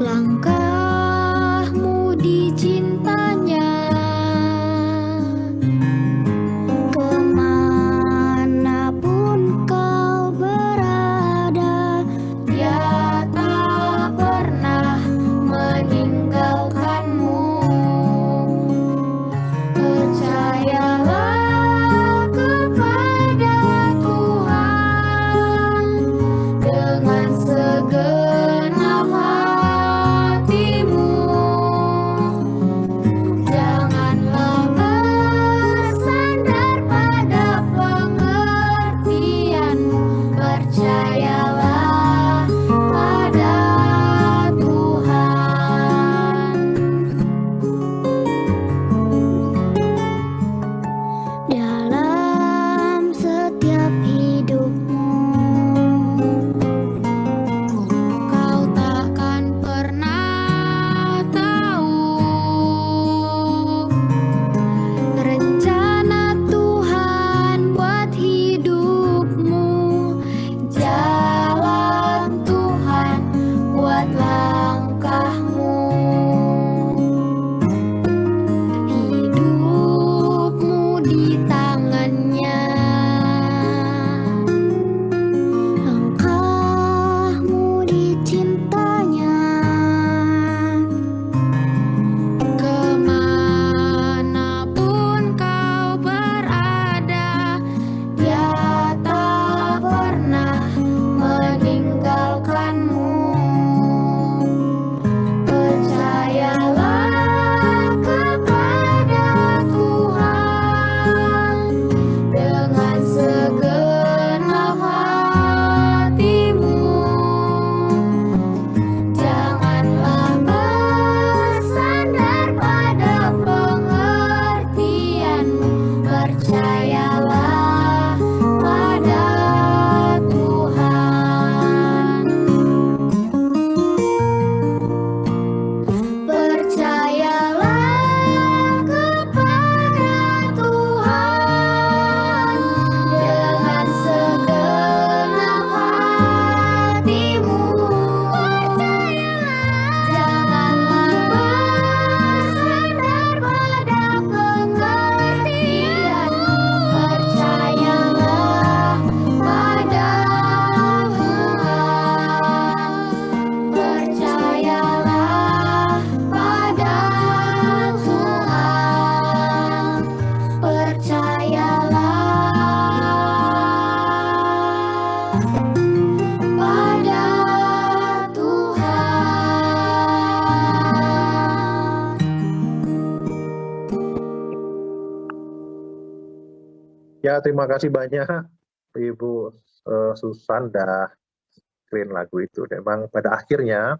langkahmu di cintanya. Kemanapun kau berada, Dia tak pernah meninggalkanmu. Percayalah kepada Tuhan dengan segenap hatimu. Janganlah bersandar pada pengertianmu. Percayalah pada Tuhan. Dalam setiap hidupmu, kau takkan pernah tahu rencana Tuhan buat hidupmu, jalan Tuhan buat langkahmu. Hidupmu di tangannya, langkahmu di cintanya. Kemanapun kau berada, Dia tak pernah meninggalkanmu. Percayalah kepada Tuhan dengan segenap hatimu. Janganlah bersandar pada pengertianmu. Percayalah pada Tuhan. Percayalah kepada Tuhan dengan segenap hatimu. Janganlah bersandar pada pengertianmu. Percayalah pada Tuhan. Percayalah pada Tuhan. Percayalah pada Tuhan. Ya, terima kasih banyak Ibu Susan dah screen lagu itu. Memang pada akhirnya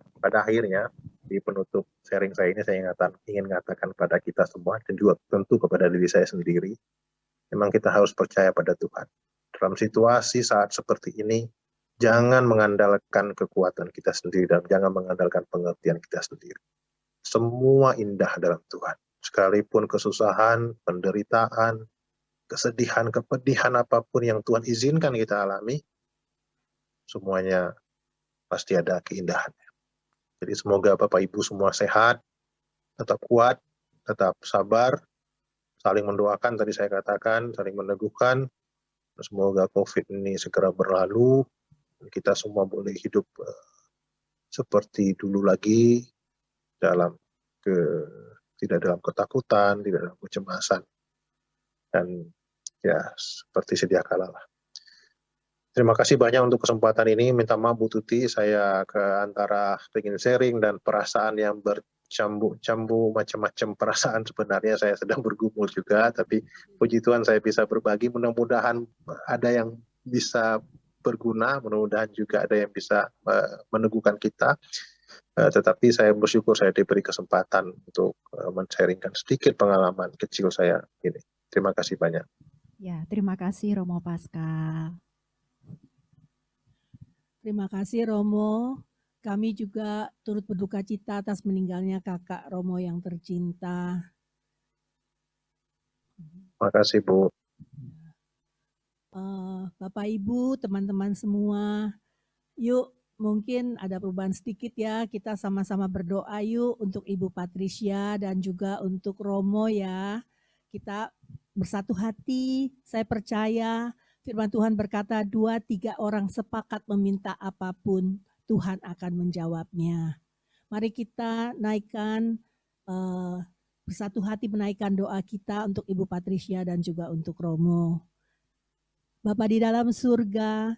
di penutup sharing saya ini saya ingin mengatakan pada kita semua dan juga tentu kepada diri saya sendiri, memang kita harus percaya pada Tuhan. Dalam situasi saat seperti ini, jangan mengandalkan kekuatan kita sendiri dan jangan mengandalkan pengertian kita sendiri. Semua indah dalam Tuhan. Sekalipun kesusahan, penderitaan, kesedihan, kepedihan apapun yang Tuhan izinkan kita alami, semuanya pasti ada keindahannya. Jadi semoga Bapak Ibu semua sehat, tetap kuat, tetap sabar, saling mendoakan, tadi saya katakan, saling meneguhkan. Semoga COVID ini segera berlalu, kita semua boleh hidup seperti dulu lagi, tidak dalam ketakutan, tidak dalam kecemasan, dan ya seperti sedia kala lah. Terima kasih banyak untuk kesempatan ini. Minta maaf Bu Tuti, saya ke antara pengen sharing dan perasaan yang bercambu-cambu, macam-macam perasaan. Sebenarnya saya sedang bergumul juga, tapi puji Tuhan saya bisa berbagi. Mudah-mudahan ada yang bisa berguna, mudah-mudahan juga ada yang bisa meneguhkan kita. Tetapi saya bersyukur saya diberi kesempatan untuk men-sharingkan sedikit pengalaman kecil saya ini. Terima kasih banyak. Ya, terima kasih Romo Pascal. Terima kasih Romo. Kami juga turut berduka cita atas meninggalnya kakak Romo yang tercinta. Terima kasih Bu. Bapak Ibu, teman-teman semua, yuk mungkin ada perubahan sedikit ya. Kita sama-sama berdoa yuk untuk Ibu Patricia dan juga untuk Romo ya. Kita bersatu hati, saya percaya firman Tuhan berkata 2-3 orang sepakat meminta apapun, Tuhan akan menjawabnya. Mari kita naikkan, bersatu hati menaikkan doa kita untuk Ibu Patricia dan juga untuk Romo. Bapa di dalam surga,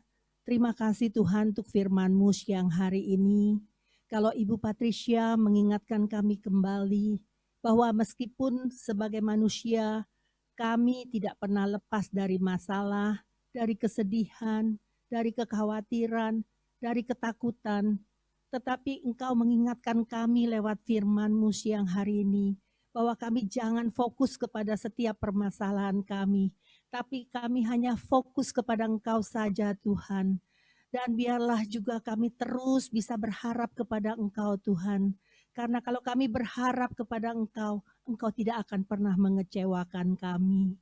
terima kasih Tuhan untuk firman-Mu siang hari ini. Kalau Ibu Patricia mengingatkan kami kembali bahwa meskipun sebagai manusia, kami tidak pernah lepas dari masalah, dari kesedihan, dari kekhawatiran, dari ketakutan. Tetapi Engkau mengingatkan kami lewat firman-Mu siang hari ini, bahwa kami jangan fokus kepada setiap permasalahan kami, tapi kami hanya fokus kepada Engkau saja Tuhan. Dan biarlah juga kami terus bisa berharap kepada Engkau Tuhan. Karena kalau kami berharap kepada Engkau, Engkau tidak akan pernah mengecewakan kami.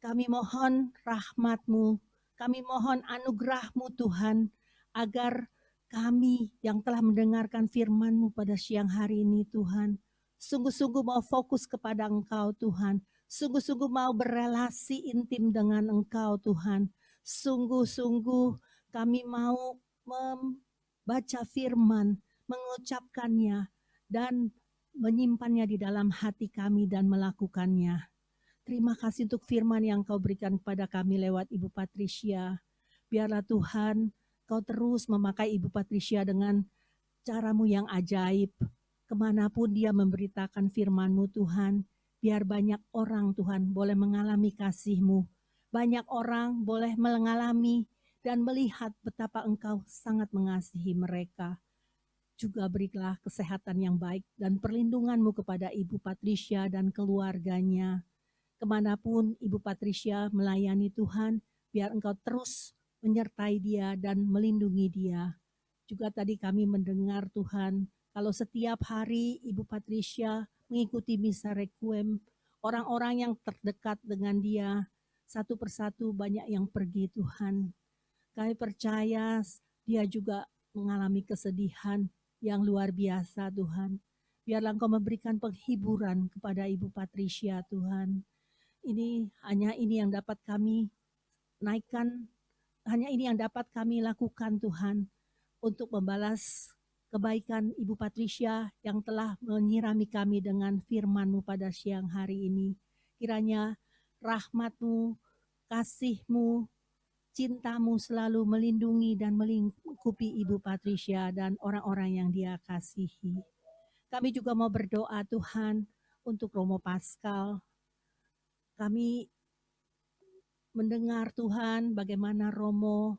Kami mohon rahmat-Mu, kami mohon anugerah-Mu Tuhan, agar kami yang telah mendengarkan firman-Mu pada siang hari ini Tuhan, sungguh-sungguh mau fokus kepada Engkau Tuhan, sungguh-sungguh mau berelasi intim dengan Engkau Tuhan, sungguh-sungguh kami mau membaca firman, mengucapkannya, dan menyimpannya di dalam hati kami dan melakukannya. Terima kasih untuk firman yang Kau berikan kepada kami lewat Ibu Patricia. Biarlah Tuhan, Kau terus memakai Ibu Patricia dengan cara-Mu yang ajaib. Kemanapun dia memberitakan firman-Mu Tuhan, biar banyak orang Tuhan boleh mengalami kasih-Mu. Banyak orang boleh mengalami dan melihat betapa Engkau sangat mengasihi mereka. Juga berilah kesehatan yang baik dan perlindungan-Mu kepada Ibu Patricia dan keluarganya. Kemanapun Ibu Patricia melayani Tuhan, biar Engkau terus menyertai dia dan melindungi dia. Juga tadi kami mendengar Tuhan, kalau setiap hari Ibu Patricia mengikuti misa requiem, orang-orang yang terdekat dengan dia, satu persatu banyak yang pergi Tuhan. Kami percaya dia juga mengalami kesedihan yang luar biasa Tuhan. Biarlah Engkau memberikan penghiburan kepada Ibu Patricia Tuhan. Hanya ini yang dapat kami naikkan, hanya ini yang dapat kami lakukan Tuhan, untuk membalas kebaikan Ibu Patricia yang telah menyirami kami dengan firman-Mu pada siang hari ini. Kiranya rahmat-Mu, kasih-Mu, cinta-Mu selalu melindungi dan melingkupi Ibu Patricia dan orang-orang yang Dia kasihi. Kami juga mau berdoa Tuhan untuk Romo Pascal. Kami mendengar Tuhan bagaimana Romo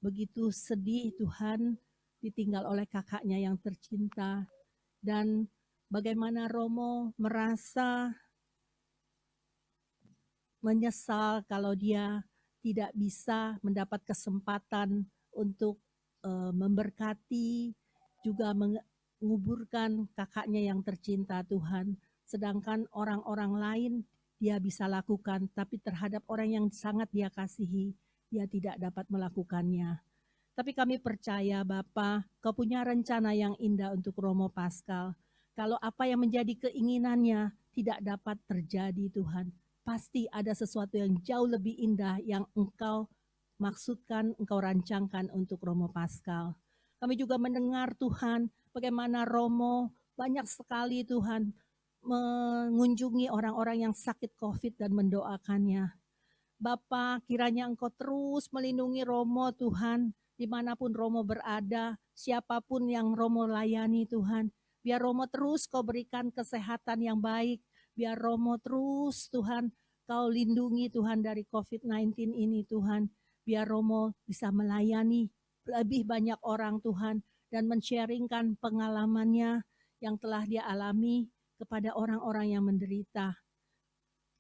begitu sedih Tuhan ditinggal oleh kakaknya yang tercinta, dan bagaimana Romo merasa menyesal kalau dia tidak bisa mendapat kesempatan untuk memberkati, juga menguburkan kakaknya yang tercinta Tuhan. Sedangkan orang-orang lain dia bisa lakukan, tapi terhadap orang yang sangat dia kasihi, dia tidak dapat melakukannya. Tapi kami percaya Bapa, Kau punya rencana yang indah untuk Romo Pascal. Kalau apa yang menjadi keinginannya tidak dapat terjadi Tuhan, pasti ada sesuatu yang jauh lebih indah yang Engkau maksudkan, Engkau rancangkan untuk Romo Paskal. Kami juga mendengar Tuhan bagaimana Romo banyak sekali Tuhan mengunjungi orang-orang yang sakit COVID dan mendoakannya. Bapa, kiranya Engkau terus melindungi Romo Tuhan, dimanapun Romo berada, siapapun yang Romo layani Tuhan. Biar Romo terus Kau berikan kesehatan yang baik, biar Romo terus Tuhan Kau lindungi Tuhan dari COVID-19 ini Tuhan. Biar Romo bisa melayani lebih banyak orang Tuhan dan men-sharingkan pengalamannya yang telah dia alami kepada orang-orang yang menderita.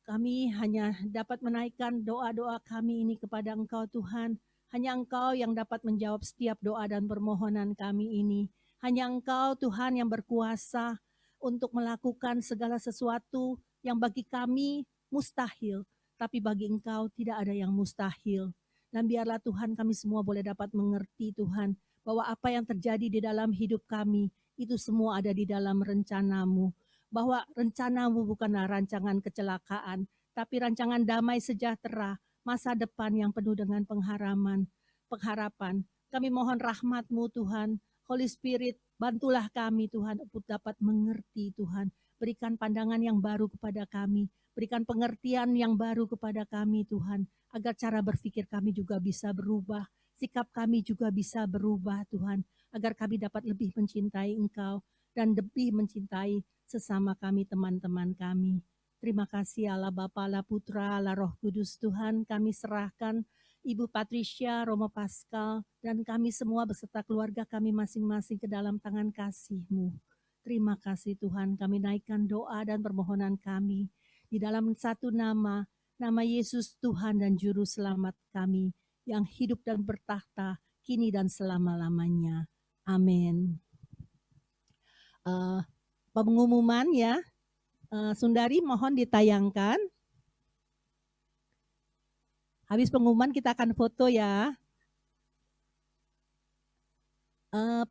Kami hanya dapat menaikkan doa-doa kami ini kepada Engkau Tuhan. Hanya Engkau yang dapat menjawab setiap doa dan permohonan kami ini. Hanya Engkau Tuhan yang berkuasa untuk melakukan segala sesuatu yang bagi kami mustahil. Tapi bagi Engkau tidak ada yang mustahil. Dan biarlah Tuhan kami semua boleh dapat mengerti Tuhan bahwa apa yang terjadi di dalam hidup kami itu semua ada di dalam rencana-Mu. Bahwa rencana-Mu bukanlah rancangan kecelakaan, tapi rancangan damai sejahtera, masa depan yang penuh dengan pengharapan. Kami mohon rahmat-Mu Tuhan, Holy Spirit, bantulah kami Tuhan untuk dapat mengerti Tuhan. Berikan pandangan yang baru kepada kami, berikan pengertian yang baru kepada kami Tuhan, agar cara berpikir kami juga bisa berubah, sikap kami juga bisa berubah Tuhan, agar kami dapat lebih mencintai Engkau dan lebih mencintai sesama kami, teman-teman kami. Terima kasih Allah Bapa, Allah Putra, Allah Roh Kudus Tuhan, kami serahkan Ibu Patricia, Romo Paskal, dan kami semua beserta keluarga kami masing-masing ke dalam tangan kasih-Mu. Terima kasih Tuhan, kami naikkan doa dan permohonan kami di dalam satu nama Yesus Tuhan dan Juru Selamat kami yang hidup dan bertakhta kini dan selama-lamanya. Amin. Pengumuman ya, Sundari mohon ditayangkan. Habis pengumuman kita akan foto ya.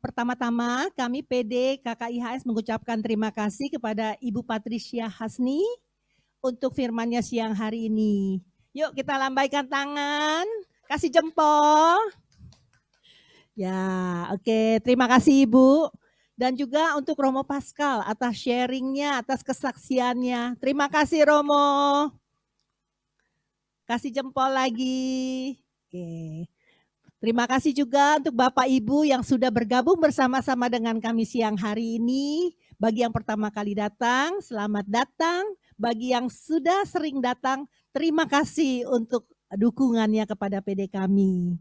Pertama-tama kami PD KKIHS mengucapkan terima kasih kepada Ibu Patricia Hasni untuk firman-Nya siang hari ini. Yuk kita lambaikan tangan, kasih jempol. Ya, oke. Terima kasih Ibu. Dan juga untuk Romo Paskal atas sharing-nya, atas kesaksiannya. Terima kasih Romo. Kasih jempol lagi. Oke. Terima kasih juga untuk Bapak Ibu yang sudah bergabung bersama-sama dengan kami siang hari ini. Bagi yang pertama kali datang, selamat datang. Bagi yang sudah sering datang, terima kasih untuk dukungannya kepada PD kami.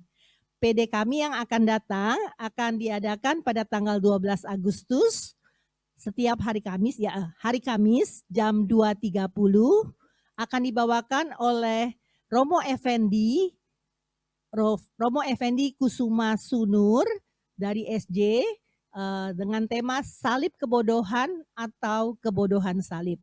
PD kami yang akan datang akan diadakan pada tanggal 12 Agustus setiap hari Kamis jam 2.30 akan dibawakan oleh Romo Effendi Kusuma Sunur dari SJ dengan tema Salib Kebodohan atau Kebodohan Salib.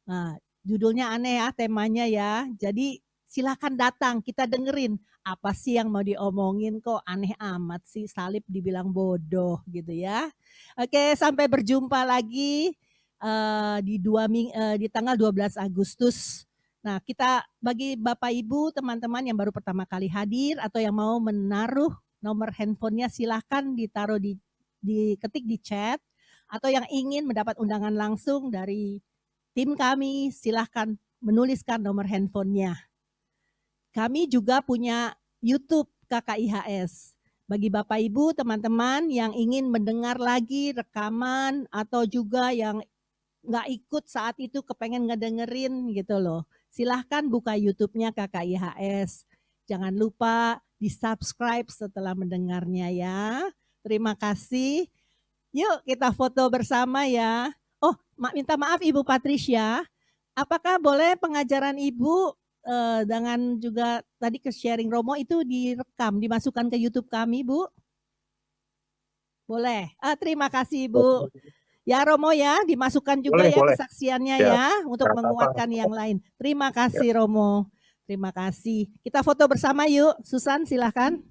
Nah, judulnya aneh ya temanya ya. Jadi silakan datang, kita dengerin apa sih yang mau diomongin, kok aneh amat sih salib dibilang bodoh gitu ya. Oke, sampai berjumpa lagi di tanggal 12 Agustus. Nah, kita bagi Bapak Ibu, teman-teman yang baru pertama kali hadir atau yang mau menaruh nomor handphonenya silahkan ditaruh diketik di chat, atau yang ingin mendapat undangan langsung dari tim kami silahkan menuliskan nomor handphonenya. Kami juga punya YouTube KKIHS. Bagi Bapak Ibu, teman-teman yang ingin mendengar lagi rekaman atau juga yang nggak ikut saat itu kepengen ngedengerin gitu loh. Silahkan buka YouTube-nya KKIHS. Jangan lupa di-subscribe setelah mendengarnya ya. Terima kasih. Yuk kita foto bersama ya. Oh, minta maaf Ibu Patricia. Apakah boleh pengajaran Ibu dengan juga tadi ke sharing Romo itu direkam, dimasukkan ke YouTube kami, Bu? Boleh. Terima kasih, Bu. Ya Romo ya, dimasukkan juga boleh. Kesaksiannya ya untuk menguatkan yang lain. Terima kasih Romo. Terima kasih. Kita foto bersama yuk. Susan silahkan.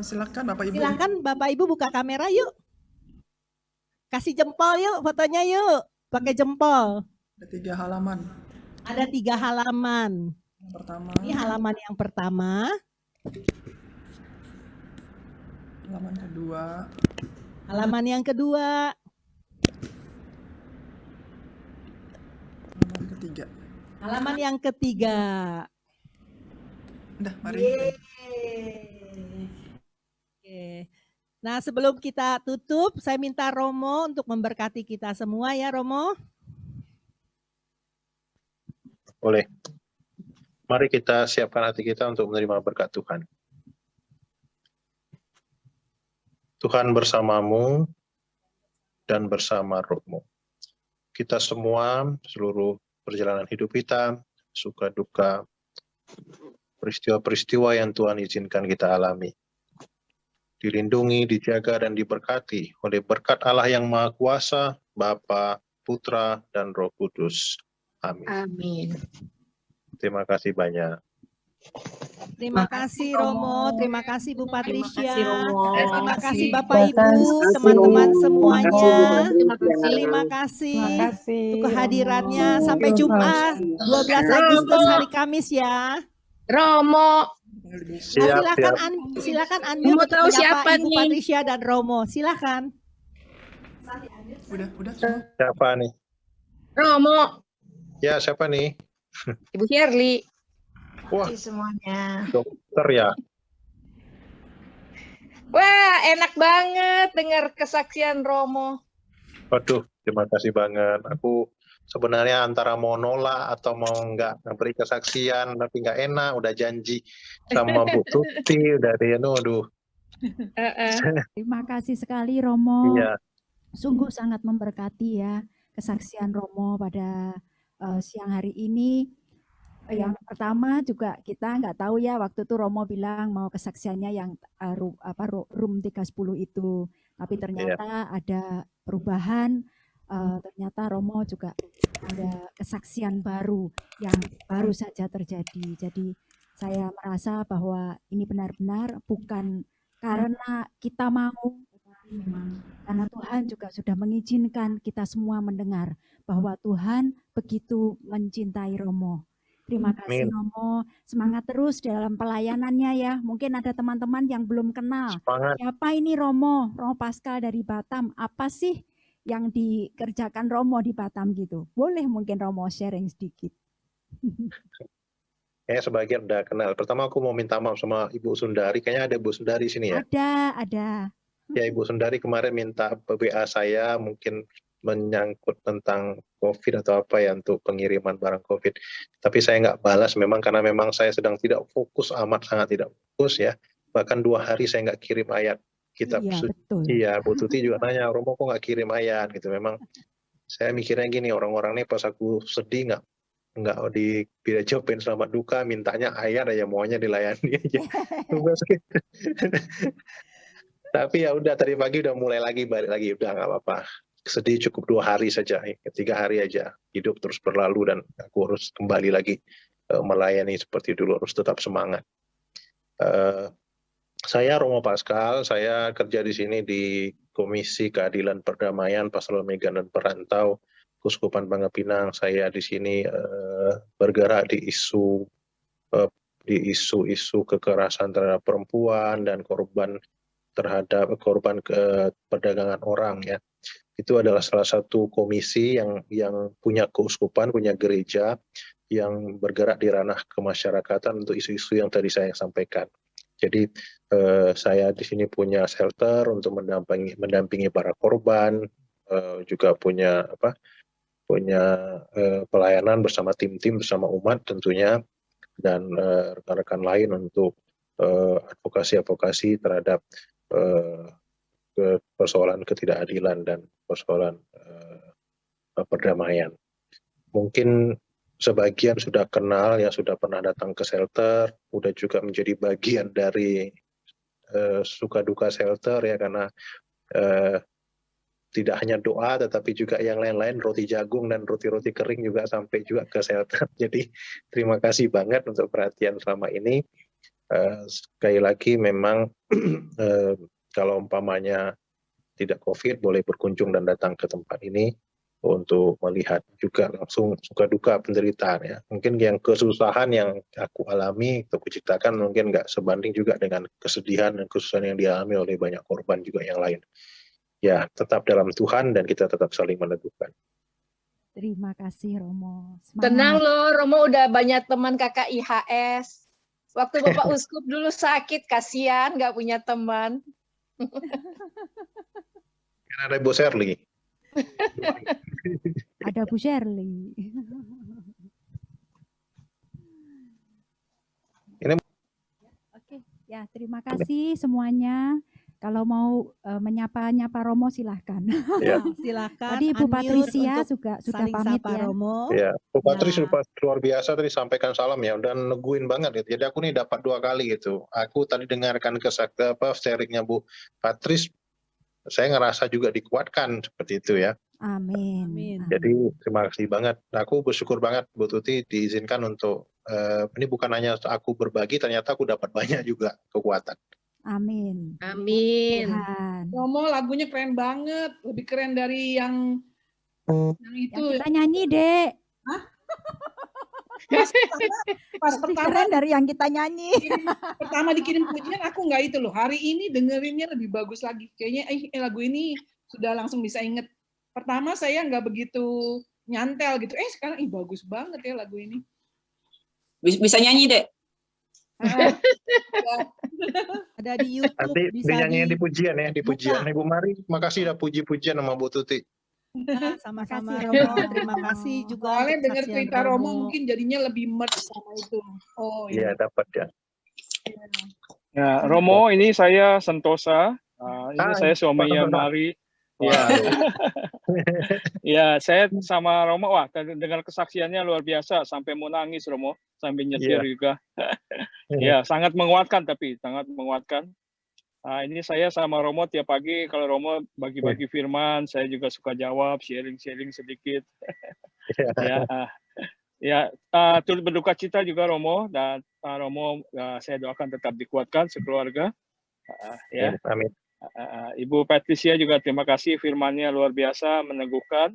Silakan Bapak Ibu. Silakan Bapak Ibu buka kamera yuk. Kasih jempol yuk fotonya yuk. Pakai jempol. Ada 3 halaman. Ada 3 halaman. Yang pertama, Ini halaman yang pertama, halaman kedua, halaman yang kedua, halaman ketiga. halaman yang ketiga. Udah, mari. Yeay. Oke. Nah, sebelum kita tutup, saya minta Romo untuk memberkati kita semua ya, Romo. Boleh. Mari kita siapkan hati kita untuk menerima berkat Tuhan. Tuhan bersamamu dan bersama rohmu. Kita semua, seluruh perjalanan hidup kita, suka duka, peristiwa-peristiwa yang Tuhan izinkan kita alami, dilindungi, dijaga, dan diberkati oleh berkat Allah yang Maha Kuasa, Bapa, Putra, dan Roh Kudus. Amin. Amin. Terima kasih banyak. Terima kasih Romo, terima kasih Bu Patricia, terima kasih Terima Bapak Ibu, kasih, teman-teman Romo. semuanya. Terima kasih, Bu Terima Patricia. kasih Terima kasih, untuk kehadirannya. Romo. Sampai jumpa 12 Agustus hari Kamis ya. Romo, Siap, siap. Silakan unmute mau untuk tahu menyapa siapa Ibu nih? Patricia dan Romo. Silakan. Udah semua. Siapa nih? Romo, Ya, siapa nih? Ibu Shirley. Wah, Semuanya. dokter ya. Wah, enak banget dengar kesaksian Romo. Waduh, terima kasih banget. Aku sebenarnya antara mau nolak atau mau nggak beri kesaksian, tapi nggak enak. Udah janji sama Bu Tuti, udah dia, aduh. Terima kasih sekali Romo. Iya, Sungguh sangat memberkati ya kesaksian Romo pada siang hari ini. Yang pertama juga kita nggak tahu ya, waktu itu Romo bilang mau kesaksiannya yang room 310 itu, tapi ternyata ada perubahan. Ternyata Romo juga ada kesaksian baru yang baru saja terjadi. Jadi saya merasa bahwa ini benar-benar bukan karena kita mau, tetapi memang karena Tuhan juga sudah mengizinkan kita semua mendengar bahwa Tuhan begitu mencintai Romo. Terima kasih Amin. Romo, semangat terus dalam pelayanannya ya. Mungkin ada teman-teman yang belum kenal. semangat. Siapa ini Romo? Romo Pascal dari Batam. Apa sih yang dikerjakan Romo di Batam gitu? Boleh mungkin Romo sharing sedikit. Sebagian udah kenal. Pertama aku mau minta maaf sama Ibu Sundari. Kayaknya ada Ibu Sundari sini ya. Ada. Ya, Ibu Sundari kemarin minta WA saya mungkin menyangkut tentang COVID atau apa ya untuk pengiriman barang COVID. Tapi saya nggak balas memang karena memang saya sedang tidak fokus, amat sangat tidak fokus ya. Bahkan 2 hari saya nggak kirim ayat kitab Iya, suci. betul. Iya, Bu Tuti juga nanya, Romo kok nggak kirim ayat gitu. Memang saya mikirnya gini, orang-orang ini pas aku sedih nggak dijawabin selamat duka, mintanya ayat aja, maunya dilayani aja. Tapi ya udah, tadi pagi udah mulai lagi, balik lagi, udah nggak apa-apa. Sedih cukup 2 hari saja, 3 hari aja. Hidup terus berlalu dan aku harus kembali lagi melayani seperti dulu, harus tetap semangat. Saya Romo Pascal, saya kerja di sini di Komisi Keadilan Perdamaian Pasaman Medan dan Perantau, Keuskupan Bangka Pinang. Saya di sini bergerak di isu kekerasan terhadap perempuan dan korban perdagangan orang ya. Itu adalah salah satu komisi yang punya keuskupan, punya gereja yang bergerak di ranah kemasyarakatan untuk isu-isu yang tadi saya sampaikan. Jadi saya di sini punya shelter untuk mendampingi para korban, juga punya pelayanan bersama tim-tim, bersama umat tentunya, dan rekan-rekan lain untuk advokasi terhadap persoalan ketidakadilan dan persoalan perdamaian. Mungkin sebagian sudah kenal, yang sudah pernah datang ke shelter, udah juga menjadi bagian dari suka duka shelter ya, karena tidak hanya doa tetapi juga yang lain-lain, roti jagung dan roti-roti kering juga sampai juga ke shelter. Jadi terima kasih banget untuk perhatian selama ini. Sekali lagi memang kalau umpamanya tidak COVID boleh berkunjung dan datang ke tempat ini. untuk melihat juga langsung suka duka penderitaan ya. Mungkin yang kesusahan yang aku alami atau kuciptakan mungkin nggak sebanding juga dengan kesedihan dan kesusahan yang dialami oleh banyak korban juga yang lain. Ya, tetap dalam Tuhan dan kita tetap saling meneguhkan. Terima kasih Romo. Tenang Semangat. loh, Romo udah banyak teman kakak IHS. Waktu Bapak Uskup dulu sakit, kasihan nggak punya teman. Kan ada Bu Sherly. Ada Bu Sherly. Ini Oke, ya terima kasih semuanya. Kalau mau menyapa-nyapa Romo silahkan. ya, Silakan Tadi Bu unmute Patricia untuk sudah saling pamit sapa ya. Romo. ya. Bu Patris Ya. luar biasa tadi sampaikan salam ya dan neguin banget gitu. Jadi aku nih dapat 2 kali gitu. Aku tadi dengarkan sharingnya Bu Patris, saya ngerasa juga dikuatkan seperti itu ya. Amin. Amin. Jadi terima kasih banget. Aku bersyukur banget Bu Tuti diizinkan untuk ini bukan hanya aku berbagi, ternyata aku dapat banyak juga kekuatan. Amin. Amin. Tuhan. Romo lagunya keren banget, lebih keren dari yang itu. Yang kita nyanyi, Dek. Pas Lebih pertama keren dari yang kita nyanyi. dikirim pujian aku nggak itu loh. Hari ini dengerinnya lebih bagus lagi. Kayaknya lagu ini sudah langsung bisa inget. Pertama saya nggak begitu nyantel gitu. Sekarang bagus banget ya lagu ini. Bisa nyanyi, Dek? Ah, Ada di YouTube, Nanti bisa dinyanyiin di pujian ya, di buka. pujian. Ibu Mari, makasih udah puji-pujian sama Bu Tuti. Ya, sama-sama Makasih, Romo. Romo. Terima kasih juga soalnya untuk dengar kesaksian cerita Romo mungkin jadinya lebih merge sama itu. Oh Iya, dapat ya. Ya, Romo, ini saya Sentosa. Ini Hai, saya suaminya Pak Sentosa. Mari. Wow. Ya, ya, saya sama Romo. Wah, dengar kesaksiannya luar biasa sampai mau nangis Romo, sampai nyetir Iya. juga. Ya, sangat menguatkan tapi sangat menguatkan. Ini saya sama Romo tiap pagi kalau Romo bagi-bagi firman, saya juga suka jawab, sharing-sharing sedikit. Ya, turut berduka cita juga Romo dan Romo saya doakan tetap dikuatkan sekeluarga. Ya. Amin. Ibu Patricia juga terima kasih firmannya luar biasa meneguhkan.